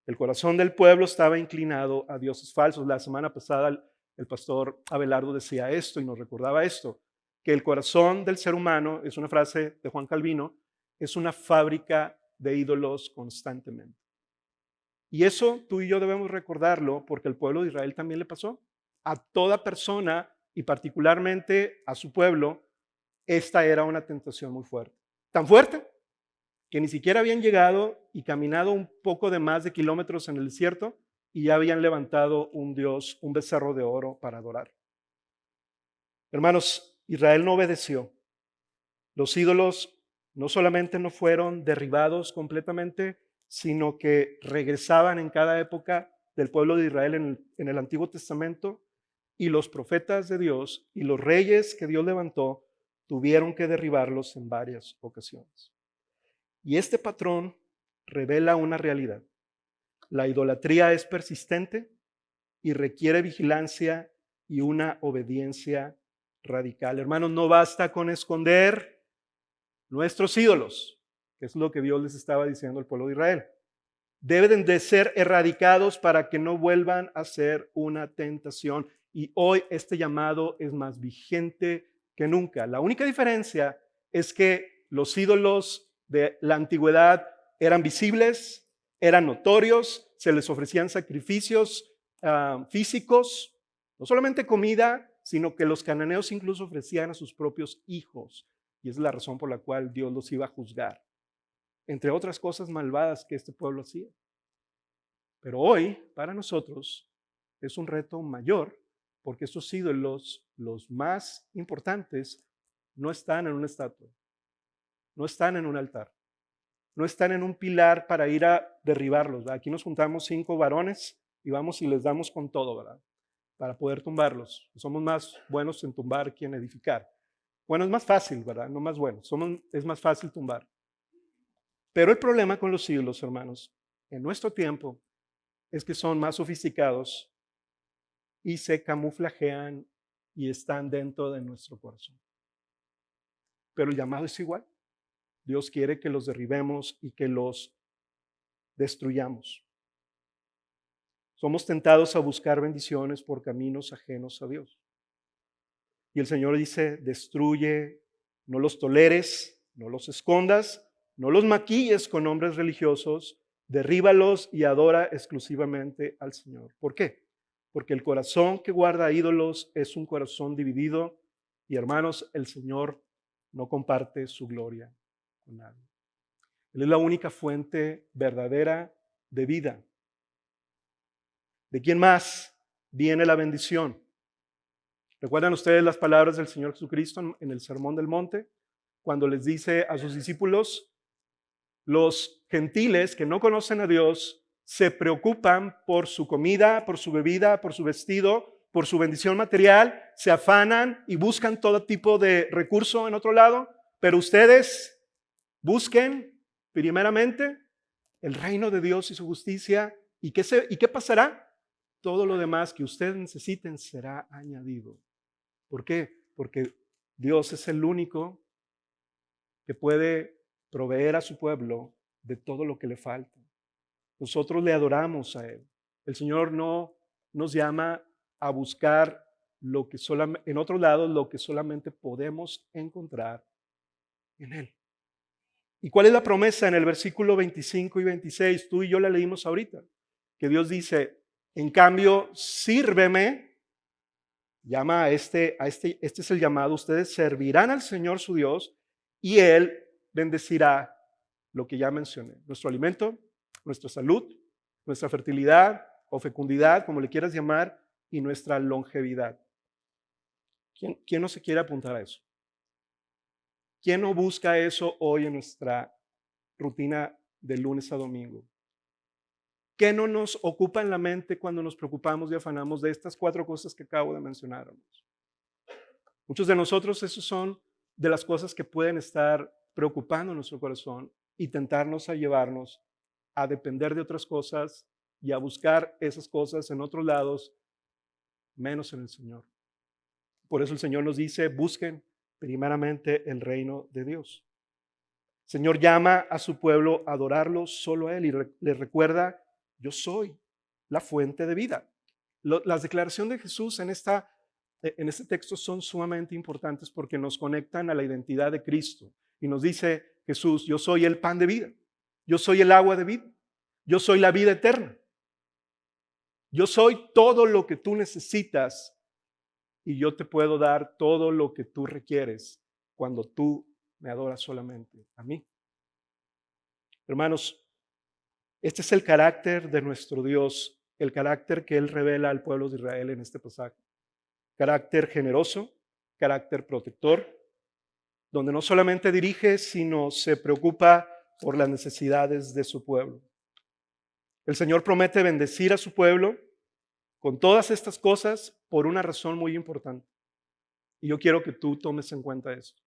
El corazón del pueblo estaba inclinado a dioses falsos. La semana pasada el pastor Abelardo decía esto y nos recordaba esto, que el corazón del ser humano, es una frase de Juan Calvino, es una fábrica de ídolos constantemente. Y eso tú y yo debemos recordarlo porque al pueblo de Israel también le pasó. A toda persona y particularmente a su pueblo, esta era una tentación muy fuerte. Tan fuerte que ni siquiera habían llegado y caminado un poco de más de kilómetros en el desierto y ya habían levantado un dios, un becerro de oro para adorar. Hermanos, Israel no obedeció. Los ídolos no solamente no fueron derribados completamente, sino que regresaban en cada época del pueblo de Israel en el Antiguo Testamento, y los profetas de Dios y los reyes que Dios levantó tuvieron que derribarlos en varias ocasiones. Y este patrón revela una realidad. La idolatría es persistente y requiere vigilancia y una obediencia radical. Hermanos, no basta con esconder nuestros ídolos, que es lo que Dios les estaba diciendo al pueblo de Israel. Deben de ser erradicados para que no vuelvan a ser una tentación. Y hoy este llamado es más vigente que nunca. La única diferencia es que los ídolos de la antigüedad eran visibles, eran notorios, se les ofrecían sacrificios físicos, no solamente comida, sino que los cananeos incluso ofrecían a sus propios hijos. Y es la razón por la cual Dios los iba a juzgar, entre otras cosas malvadas que este pueblo hacía. Pero hoy, para nosotros, es un reto mayor, porque estos ídolos, los más importantes, no están en una estatua, no están en un altar, no están en un pilar para ir a derribarlos, ¿verdad? Aquí nos juntamos 5 varones y vamos y les damos con todo, ¿verdad? Para poder tumbarlos. Somos más buenos en tumbar que en edificar. Bueno, es más fácil, ¿verdad? No más bueno, es más fácil tumbar. Pero el problema con los ídolos, hermanos, en nuestro tiempo, es que son más sofisticados y se camuflajean y están dentro de nuestro corazón. Pero el llamado es igual. Dios quiere que los derribemos y que los destruyamos. Somos tentados a buscar bendiciones por caminos ajenos a Dios. Y el Señor dice, destruye, no los toleres, no los escondas, No los maquilles con nombres religiosos, derríbalos y adora exclusivamente al Señor. ¿Por qué? Porque el corazón que guarda ídolos es un corazón dividido y, hermanos, el Señor no comparte su gloria con nadie. Él es la única fuente verdadera de vida. ¿De quién más viene la bendición? ¿Recuerdan ustedes las palabras del Señor Jesucristo en el Sermón del Monte? Cuando les dice a sus discípulos, los gentiles que no conocen a Dios se preocupan por su comida, por su bebida, por su vestido, por su bendición material, se afanan y buscan todo tipo de recurso en otro lado, pero ustedes busquen primeramente el reino de Dios y su justicia. ¿Y qué pasará? Todo lo demás que ustedes necesiten será añadido. ¿Por qué? Porque Dios es el único que puede proveer a su pueblo de todo lo que le falta. Nosotros le adoramos a Él. El Señor no nos llama a buscar lo que en otros lados lo que solamente podemos encontrar en Él. ¿Y cuál es la promesa en el versículo 25 y 26? Tú y yo la leímos ahorita, que Dios dice, en cambio, sírveme, llama este es el llamado, ustedes servirán al Señor su Dios y Él bendecirá lo que ya mencioné, nuestro alimento, nuestra salud, nuestra fertilidad o fecundidad, como le quieras llamar, y nuestra longevidad. ¿Quién no se quiere apuntar a eso? ¿Quién no busca eso hoy en nuestra rutina de lunes a domingo? ¿Qué no nos ocupa en la mente cuando nos preocupamos y afanamos de estas 4 cosas que acabo de mencionar? Muchos de nosotros, esas son de las cosas que pueden estar preocupando nuestro corazón y tentarnos a llevarnos a depender de otras cosas y a buscar esas cosas en otros lados, menos en el Señor. Por eso el Señor nos dice, busquen primeramente el reino de Dios. El Señor llama a su pueblo a adorarlo solo a Él y le recuerda, yo soy la fuente de vida. Las declaraciones de Jesús en este texto son sumamente importantes porque nos conectan a la identidad de Cristo. Y nos dice Jesús, yo soy el pan de vida, yo soy el agua de vida, yo soy la vida eterna. Yo soy todo lo que tú necesitas y yo te puedo dar todo lo que tú requieres cuando tú me adoras solamente a mí. Hermanos, este es el carácter de nuestro Dios, el carácter que Él revela al pueblo de Israel en este pasaje. Carácter generoso, carácter protector, donde no solamente dirige, sino se preocupa por las necesidades de su pueblo. El Señor promete bendecir a su pueblo con todas estas cosas por una razón muy importante. Y yo quiero que tú tomes en cuenta esto,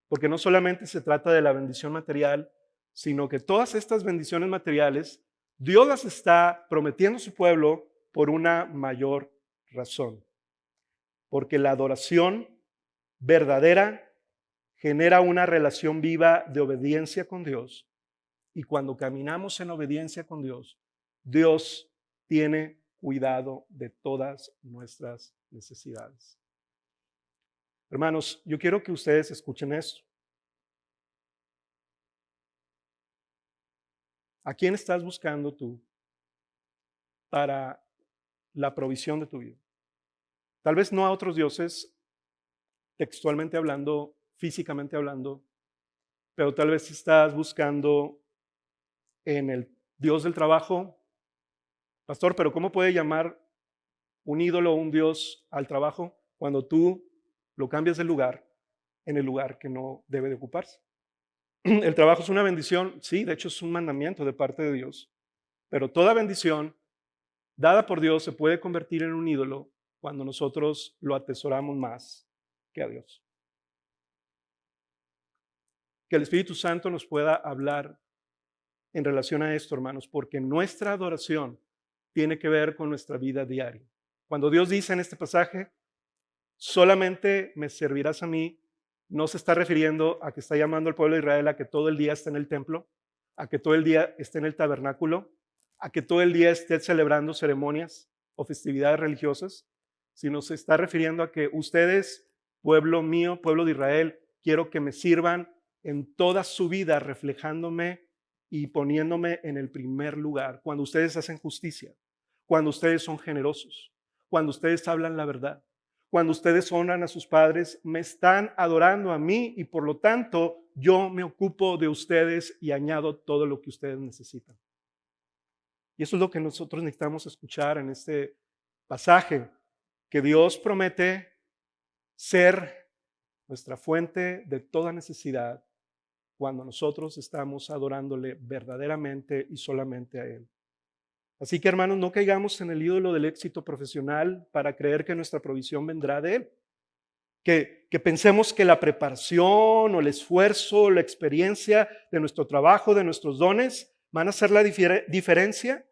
porque no solamente se trata de la bendición material, sino que todas estas bendiciones materiales, Dios las está prometiendo a su pueblo por una mayor razón. Porque la adoración verdadera genera una relación viva de obediencia con Dios. Y cuando caminamos en obediencia con Dios, Dios tiene cuidado de todas nuestras necesidades. Hermanos, yo quiero que ustedes escuchen esto. ¿A quién estás buscando tú para la provisión de tu vida? Tal vez no a otros dioses, textualmente hablando, físicamente hablando, pero tal vez estás buscando en el Dios del trabajo. Pastor, pero ¿cómo puede llamar un ídolo o un Dios al trabajo cuando tú lo cambias de lugar en el lugar que no debe de ocuparse? El trabajo es una bendición, sí, de hecho es un mandamiento de parte de Dios, pero toda bendición dada por Dios se puede convertir en un ídolo cuando nosotros lo atesoramos más que a Dios. Que el Espíritu Santo nos pueda hablar en relación a esto, hermanos, porque nuestra adoración tiene que ver con nuestra vida diaria. Cuando Dios dice en este pasaje, solamente me servirás a mí, no se está refiriendo a que está llamando al pueblo de Israel a que todo el día esté en el templo, a que todo el día esté en el tabernáculo, a que todo el día esté celebrando ceremonias o festividades religiosas, sino se está refiriendo a que ustedes, pueblo mío, pueblo de Israel, quiero que me sirvan en toda su vida reflejándome y poniéndome en el primer lugar. Cuando ustedes hacen justicia, cuando ustedes son generosos, cuando ustedes hablan la verdad, cuando ustedes honran a sus padres, me están adorando a mí y por lo tanto yo me ocupo de ustedes y añado todo lo que ustedes necesitan. Y eso es lo que nosotros necesitamos escuchar en este pasaje, que Dios promete ser nuestra fuente de toda necesidad cuando nosotros estamos adorándole verdaderamente y solamente a Él. Así que, hermanos, no caigamos en el ídolo del éxito profesional para creer que nuestra provisión vendrá de Él. Que pensemos que la preparación o el esfuerzo, la experiencia de nuestro trabajo, de nuestros dones, van a hacer la diferencia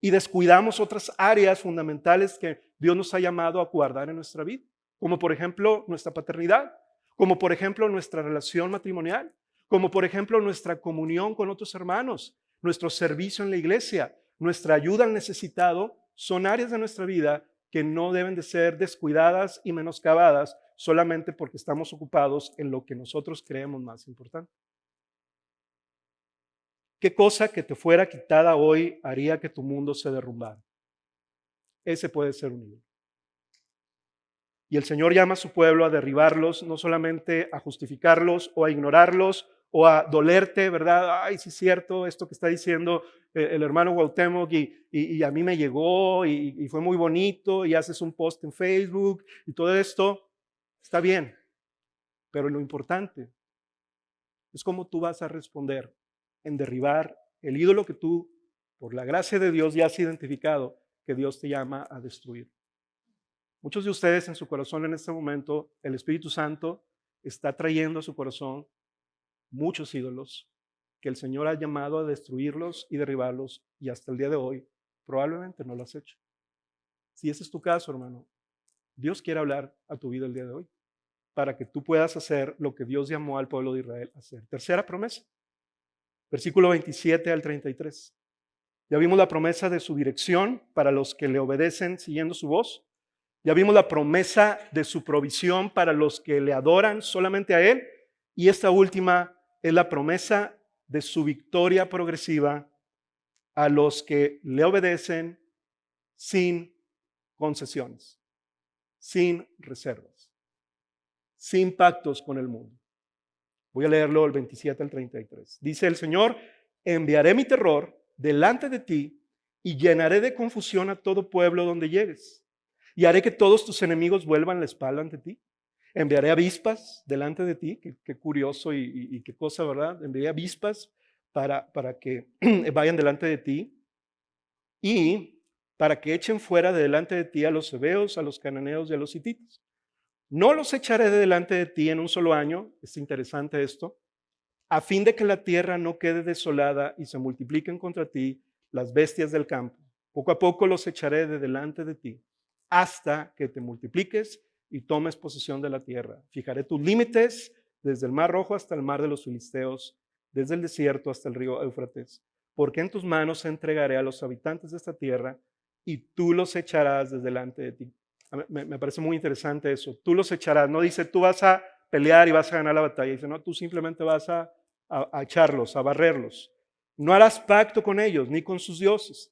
y descuidamos otras áreas fundamentales que Dios nos ha llamado a guardar en nuestra vida, como por ejemplo nuestra paternidad, como por ejemplo nuestra relación matrimonial, como por ejemplo nuestra comunión con otros hermanos, nuestro servicio en la iglesia, nuestra ayuda al necesitado, son áreas de nuestra vida que no deben de ser descuidadas y menoscabadas solamente porque estamos ocupados en lo que nosotros creemos más importante. ¿Qué cosa que te fuera quitada hoy haría que tu mundo se derrumbara? Ese puede ser un ídolo. Y el Señor llama a su pueblo a derribarlos, no solamente a justificarlos o a ignorarlos o a dolerte, ¿verdad? Ay, sí es cierto, esto que está diciendo el hermano Cuauhtémoc y a mí me llegó y fue muy bonito y haces un post en Facebook y todo esto, está bien. Pero lo importante es cómo tú vas a responder en derribar el ídolo que tú, por la gracia de Dios, ya has identificado que Dios te llama a destruir. Muchos de ustedes en su corazón en este momento, el Espíritu Santo está trayendo a su corazón muchos ídolos que el Señor ha llamado a destruirlos y derribarlos y hasta el día de hoy probablemente no lo has hecho. Si ese es tu caso, hermano, Dios quiere hablar a tu vida el día de hoy para que tú puedas hacer lo que Dios llamó al pueblo de Israel a hacer. Tercera promesa, versículo 27 al 33. Ya vimos la promesa de su dirección para los que le obedecen siguiendo su voz. Ya vimos la promesa de su provisión para los que le adoran solamente a Él. Y esta última es la promesa de su victoria progresiva a los que le obedecen sin concesiones, sin reservas, sin pactos con el mundo. Voy a leerlo el 27 al 33. Dice el Señor, enviaré mi terror delante de ti y llenaré de confusión a todo pueblo donde llegues. Y haré que todos tus enemigos vuelvan la espalda ante ti. Enviaré avispas delante de ti. Qué curioso y qué cosa, ¿verdad? Enviaré avispas para que vayan delante de ti y para que echen fuera de delante de ti a los heveos, a los cananeos y a los hititas. No los echaré de delante de ti en un solo año. Es interesante esto. A fin de que la tierra no quede desolada y se multipliquen contra ti las bestias del campo. Poco a poco los echaré de delante de ti, hasta que te multipliques y tomes posesión de la tierra. Fijaré tus límites desde el mar Rojo hasta el mar de los Filisteos, desde el desierto hasta el río Éufrates. Porque en tus manos entregaré a los habitantes de esta tierra y tú los echarás de delante de ti. Me parece muy interesante eso. Tú los echarás. No dice tú vas a pelear y vas a ganar la batalla. Dice, no, tú simplemente vas a echarlos, a barrerlos. No harás pacto con ellos ni con sus dioses.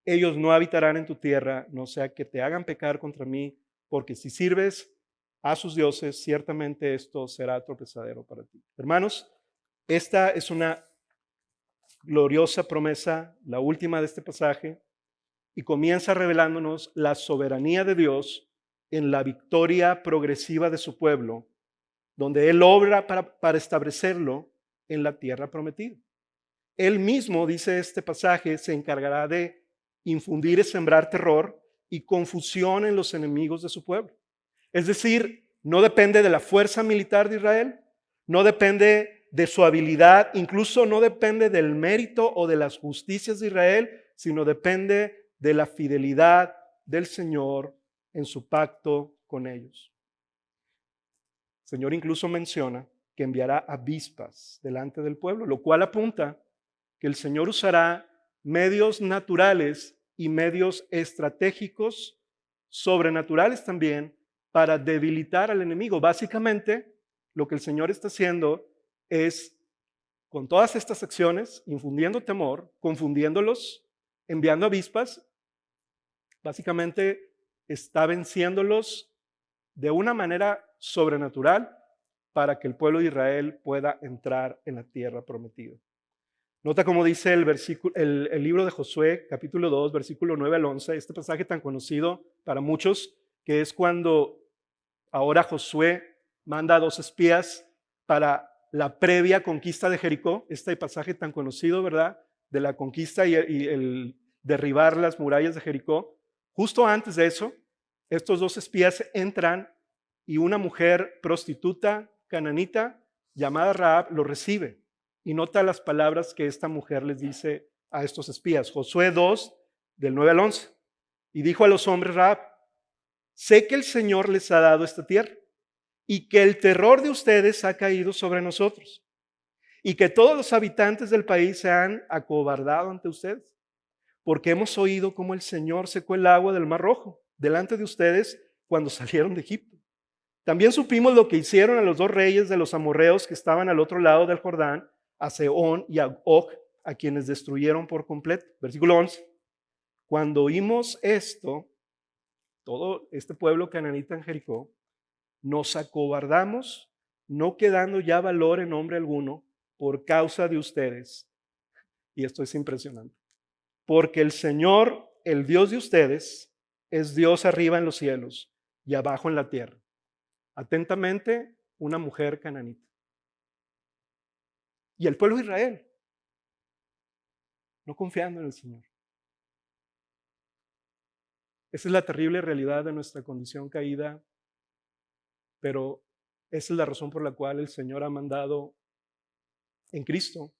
Ellos no habitarán en tu tierra, no sea que te hagan pecar contra mí, porque si sirves a sus dioses, ciertamente esto será tropezadero para ti. Hermanos, esta es una gloriosa promesa, la última de este pasaje, y comienza revelándonos la soberanía de Dios en la victoria progresiva de su pueblo, donde Él obra para establecerlo en la tierra prometida. Él mismo, dice este pasaje, se encargará de infundir y sembrar terror y confusión en los enemigos de su pueblo. Es decir, no depende de la fuerza militar de Israel, no depende de su habilidad, incluso no depende del mérito o de las justicias de Israel, sino depende de la fidelidad del Señor en su pacto con ellos. El Señor incluso menciona que enviará avispas delante del pueblo, lo cual apunta que el Señor usará medios naturales y medios estratégicos, sobrenaturales también, para debilitar al enemigo. Básicamente, lo que el Señor está haciendo es con todas estas acciones, infundiendo temor, confundiéndolos, enviando avispas, básicamente está venciéndolos de una manera sobrenatural para que el pueblo de Israel pueda entrar en la tierra prometida. Nota cómo dice el libro de Josué, capítulo 2, versículo 9 al 11, este pasaje tan conocido para muchos, que es cuando ahora Josué manda a 2 espías para la previa conquista de Jericó, este pasaje tan conocido, ¿verdad? De la conquista y el derribar las murallas de Jericó. Justo antes de eso, estos 2 espías entran y una mujer prostituta cananita llamada Rahab lo recibe. Y nota las palabras que esta mujer les dice a estos espías. Josué 2, del 9 al 11. Y dijo a los hombres Rahab: sé que el Señor les ha dado esta tierra y que el terror de ustedes ha caído sobre nosotros y que todos los habitantes del país se han acobardado ante ustedes, porque hemos oído cómo el Señor secó el agua del Mar Rojo delante de ustedes cuando salieron de Egipto. También supimos lo que hicieron a los 2 reyes de los amorreos que estaban al otro lado del Jordán, a Sehón y a Og, a quienes destruyeron por completo. Versículo 11. Cuando oímos esto, todo este pueblo cananita en Jericó, nos acobardamos, no quedando ya valor en hombre alguno por causa de ustedes. Y esto es impresionante. Porque el Señor, el Dios de ustedes, es Dios arriba en los cielos y abajo en la tierra. Atentamente, una mujer cananita. Y el pueblo de Israel, no confiando en el Señor. Esa es la terrible realidad de nuestra condición caída, pero esa es la razón por la cual el Señor ha mandado en Cristo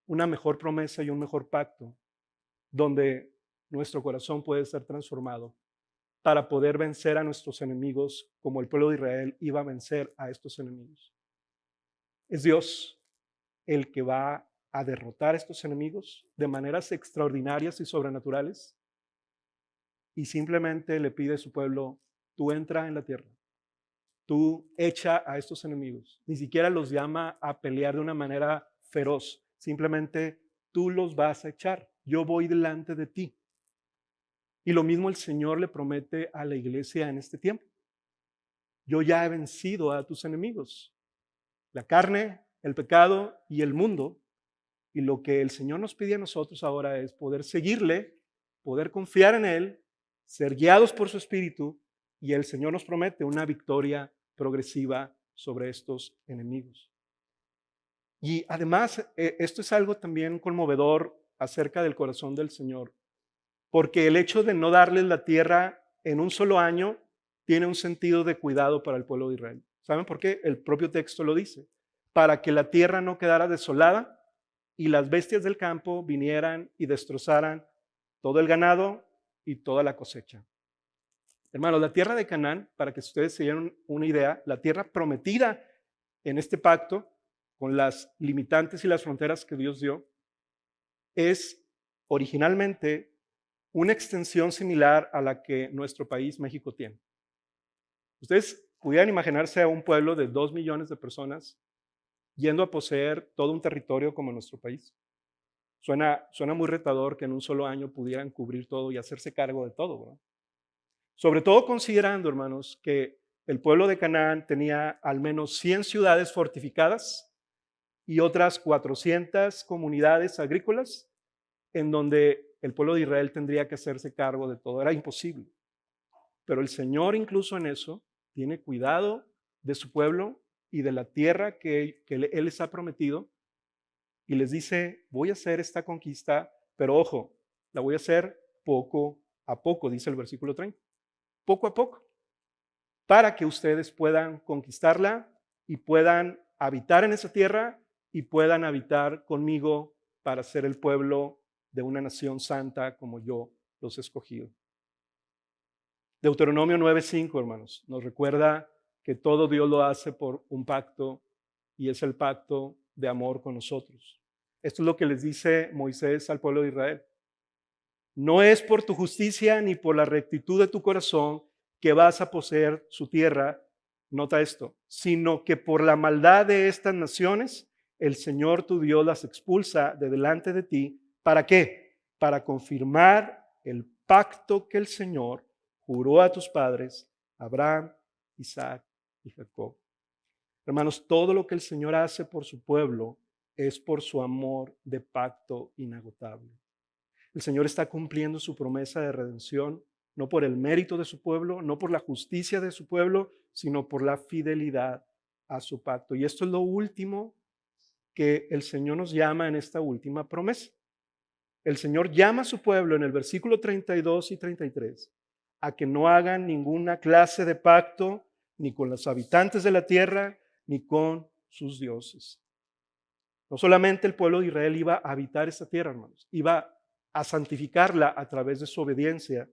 una mejor promesa y un mejor pacto, donde nuestro corazón puede ser transformado para poder vencer a nuestros enemigos como el pueblo de Israel iba a vencer a estos enemigos. Es Dios el que va a derrotar a estos enemigos de maneras extraordinarias y sobrenaturales, y simplemente le pide a su pueblo: tú entra en la tierra, tú echa a estos enemigos. Ni siquiera los llama a pelear de una manera feroz, simplemente tú los vas a echar, yo voy delante de ti. Y lo mismo el Señor le promete a la iglesia en este tiempo: yo ya he vencido a tus enemigos, la carne, el pecado y el mundo. Y lo que el Señor nos pide a nosotros ahora es poder seguirle, poder confiar en Él, ser guiados por su Espíritu, y el Señor nos promete una victoria progresiva sobre estos enemigos. Y además, esto es algo también conmovedor acerca del corazón del Señor, porque el hecho de no darles la tierra en un solo año tiene un sentido de cuidado para el pueblo de Israel. ¿Saben por qué? El propio texto lo dice: para que la tierra no quedara desolada y las bestias del campo vinieran y destrozaran todo el ganado y toda la cosecha. Hermanos, la tierra de Canaán, para que ustedes se den una idea, la tierra prometida en este pacto, con las limitantes y las fronteras que Dios dio, es originalmente una extensión similar a la que nuestro país, México, tiene. Ustedes pudieran imaginarse a un pueblo de 2 millones de personas yendo a poseer todo un territorio como nuestro país. Suena muy retador que en un solo año pudieran cubrir todo y hacerse cargo de todo, ¿verdad? Sobre todo considerando, hermanos, que el pueblo de Canaán tenía al menos 100 ciudades fortificadas y otras 400 comunidades agrícolas en donde el pueblo de Israel tendría que hacerse cargo de todo. Era imposible. Pero el Señor, incluso en eso, tiene cuidado de su pueblo y de la tierra que Él les ha prometido, y les dice: voy a hacer esta conquista, pero ojo, la voy a hacer poco a poco, dice el versículo 30. Poco a poco, para que ustedes puedan conquistarla y puedan habitar en esa tierra y puedan habitar conmigo para ser el pueblo de una nación santa como yo los he escogido. Deuteronomio 9:5, hermanos, nos recuerda que todo Dios lo hace por un pacto, y es el pacto de amor con nosotros. Esto es lo que les dice Moisés al pueblo de Israel: no es por tu justicia ni por la rectitud de tu corazón que vas a poseer su tierra, nota esto, sino que por la maldad de estas naciones el Señor tu Dios las expulsa de delante de ti. ¿Para qué? Para confirmar el pacto que el Señor juró a tus padres, Abraham, Isaac y Jacob. Hermanos, todo lo que el Señor hace por su pueblo es por su amor de pacto inagotable. El Señor está cumpliendo su promesa de redención, no por el mérito de su pueblo, no por la justicia de su pueblo, sino por la fidelidad a su pacto. Y esto es lo último que el Señor nos llama en esta última promesa. El Señor llama a su pueblo en el versículo 32 y 33 a que no hagan ninguna clase de pacto ni con los habitantes de la tierra ni con sus dioses. No solamente el pueblo de Israel iba a habitar esta tierra, hermanos, iba a santificarla a través de su obediencia.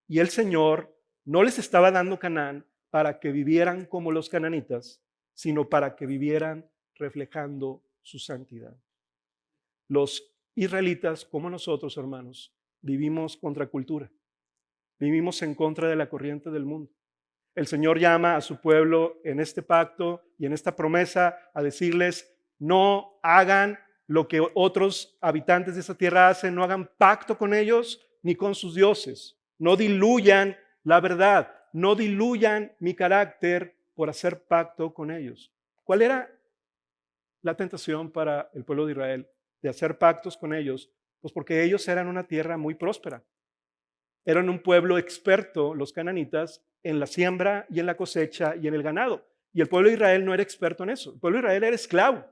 Y el Señor no les estaba dando Canaán para que vivieran como los cananitas, sino para que vivieran reflejando su santidad. Los israelitas, como nosotros, hermanos, vivimos contra cultura. Vivimos en contra de la corriente del mundo. El Señor llama a su pueblo en este pacto y en esta promesa a decirles, no hagan lo que otros habitantes de esta tierra hacen, no hagan pacto con ellos ni con sus dioses. No diluyan la verdad, no diluyan mi carácter por hacer pacto con ellos. ¿Cuál era la tentación para el pueblo de Israel de hacer pactos con ellos? Pues porque ellos eran una tierra muy próspera. Eran un pueblo experto, los cananitas, en la siembra y en la cosecha y en el ganado. Y el pueblo de Israel no era experto en eso. El pueblo de Israel era esclavo.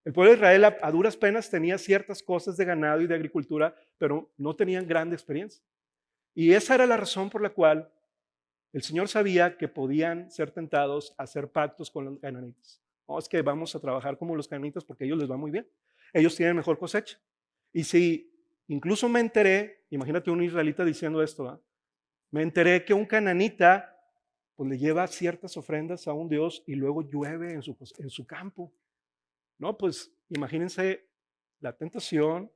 El pueblo de Israel a duras penas tenía ciertas cosas de ganado y de agricultura, pero no tenían gran experiencia. Y esa era la razón por la cual el Señor sabía que podían ser tentados a hacer pactos con los cananitas. No, es que vamos a trabajar como los cananitas porque a ellos les va muy bien. Ellos tienen mejor cosecha. Y si incluso me enteré, imagínate un israelita diciendo esto, ¿eh? Me enteré que un cananita pues le lleva ciertas ofrendas a un Dios y luego llueve en su campo. No, pues imagínense la tentación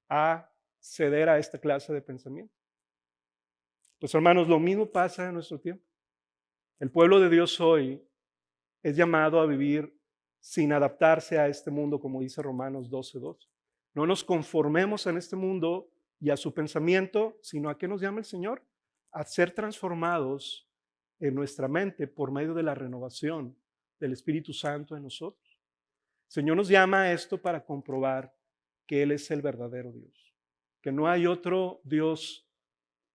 a ceder a esta clase de pensamiento. Pues hermanos, lo mismo pasa en nuestro tiempo. El pueblo de Dios hoy es llamado a vivir sin adaptarse a este mundo, como dice Romanos 12:2. No nos conformemos en este mundo y a su pensamiento, sino a qué nos llama el Señor, a ser transformados en nuestra mente por medio de la renovación del Espíritu Santo en nosotros. El Señor nos llama a esto para comprobar que Él es el verdadero Dios, que no hay otro Dios.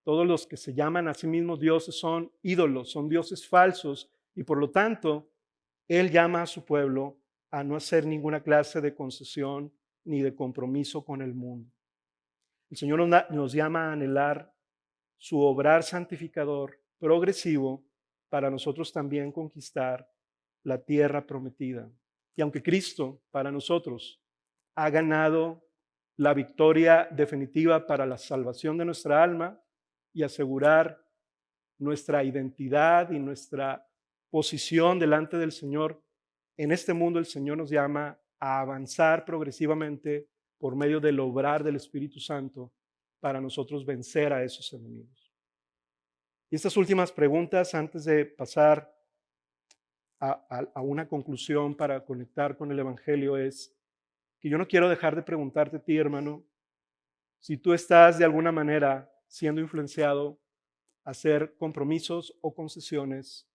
Todos los que se llaman a sí mismos dioses son ídolos, son dioses falsos y por lo tanto Él llama a su pueblo a no hacer ninguna clase de concesión ni de compromiso con el mundo. El Señor nos llama a anhelar su obrar santificador progresivo para nosotros también conquistar la tierra prometida. Y aunque Cristo para nosotros ha ganado la victoria definitiva para la salvación de nuestra alma y asegurar nuestra identidad y nuestra posición delante del Señor, en este mundo el Señor nos llama a avanzar progresivamente por medio del obrar del Espíritu Santo para nosotros vencer a esos enemigos. Y estas últimas preguntas, antes de pasar a una conclusión para conectar con el Evangelio, es que yo no quiero dejar de preguntarte a ti, hermano, si tú estás de alguna manera siendo influenciado a hacer compromisos o concesiones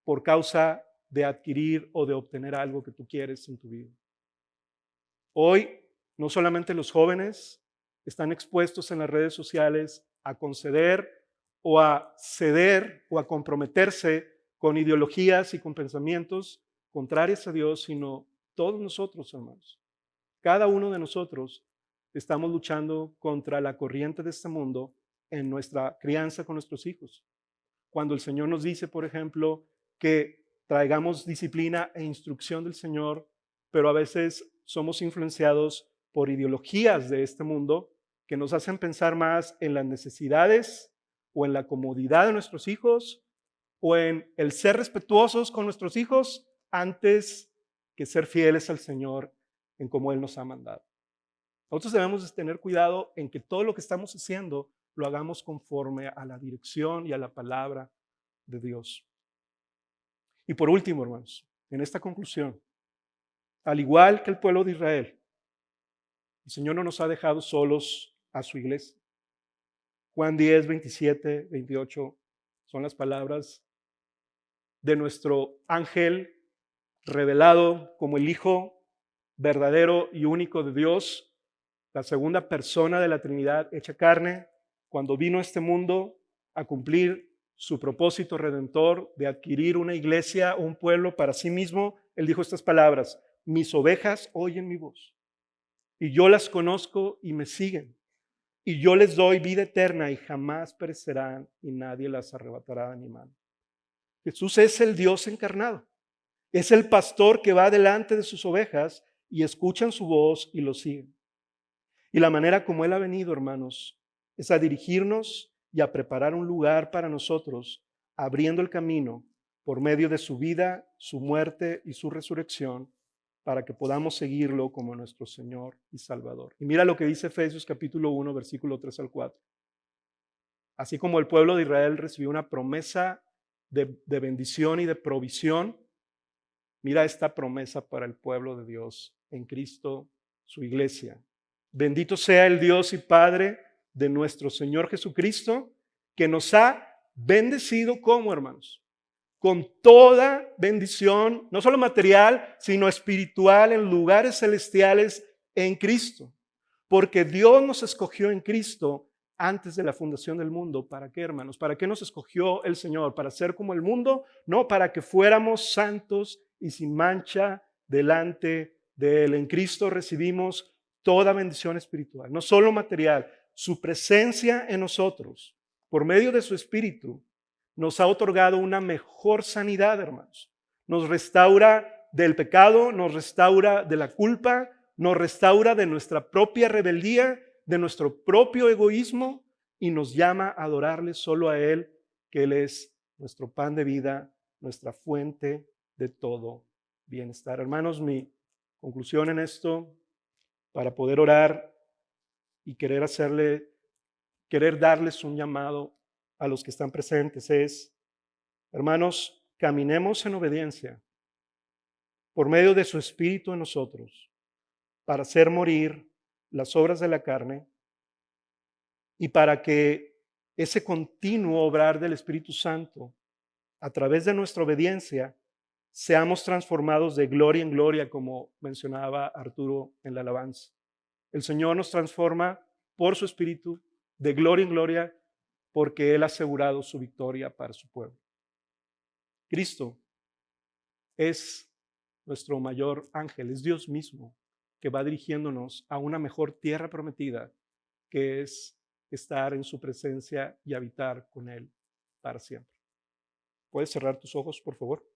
por causa de adquirir o de obtener algo que tú quieres en tu vida. Hoy, no solamente los jóvenes están expuestos en las redes sociales a conceder o a ceder o a comprometerse con ideologías y con pensamientos contrarios a Dios, sino todos nosotros, hermanos. Cada uno de nosotros estamos luchando contra la corriente de este mundo en nuestra crianza con nuestros hijos. Cuando el Señor nos dice, por ejemplo, que traigamos disciplina e instrucción del Señor, pero a veces somos influenciados por ideologías de este mundo que nos hacen pensar más en las necesidades o en la comodidad de nuestros hijos o en el ser respetuosos con nuestros hijos antes que ser fieles al Señor en cómo Él nos ha mandado. Nosotros debemos tener cuidado en que todo lo que estamos haciendo lo hagamos conforme a la dirección y a la palabra de Dios. Y por último, hermanos, en esta conclusión, Al igual que el pueblo de Israel, el Señor no nos ha dejado solos a su iglesia. Juan 10, 27, 28 son las palabras de nuestro ángel revelado como el Hijo verdadero y único de Dios, la segunda persona de la Trinidad hecha carne, cuando vino a este mundo a cumplir su propósito redentor de adquirir una iglesia, un pueblo para sí mismo. Él dijo estas palabras: mis ovejas oyen mi voz y yo las conozco y me siguen. Y yo les doy vida eterna y jamás perecerán y nadie las arrebatará de mi mano. Jesús es el Dios encarnado. Es el pastor que va delante de sus ovejas y escuchan su voz y lo siguen. Y la manera como Él ha venido, hermanos, es a dirigirnos y a preparar un lugar para nosotros, abriendo el camino por medio de su vida, su muerte y su resurrección, para que podamos seguirlo como nuestro Señor y Salvador. Y mira lo que dice Efesios capítulo 1, versículo 3 al 4. Así como el pueblo de Israel recibió una promesa de bendición y de provisión, mira esta promesa para el pueblo de Dios en Cristo, su iglesia. Bendito sea el Dios y Padre de nuestro Señor Jesucristo, que nos ha bendecido como, hermanos, con toda bendición, no solo material, sino espiritual en lugares celestiales en Cristo. Porque Dios nos escogió en Cristo antes de la fundación del mundo. ¿Para qué, hermanos? ¿Para qué nos escogió el Señor? ¿Para ser como el mundo? No, para que fuéramos santos y sin mancha delante de Él. En Cristo recibimos toda bendición espiritual, no solo material. Su presencia en nosotros, por medio de su Espíritu, nos ha otorgado una mejor sanidad, hermanos. Nos restaura del pecado, nos restaura de la culpa, nos restaura de nuestra propia rebeldía, de nuestro propio egoísmo y nos llama a adorarle solo a Él, que Él es nuestro pan de vida, nuestra fuente de todo bienestar. Hermanos, mi conclusión en esto, para poder orar y querer darles un llamado a los que están presentes es: hermanos, caminemos en obediencia por medio de su Espíritu en nosotros para hacer morir las obras de la carne y para que ese continuo obrar del Espíritu Santo, a través de nuestra obediencia, seamos transformados de gloria en gloria, como mencionaba Arturo en la alabanza. El Señor nos transforma por su Espíritu de gloria en gloria porque Él ha asegurado su victoria para su pueblo. Cristo es nuestro mayor ángel, es Dios mismo que va dirigiéndonos a una mejor tierra prometida, que es estar en su presencia y habitar con Él para siempre. ¿Puedes cerrar tus ojos, por favor?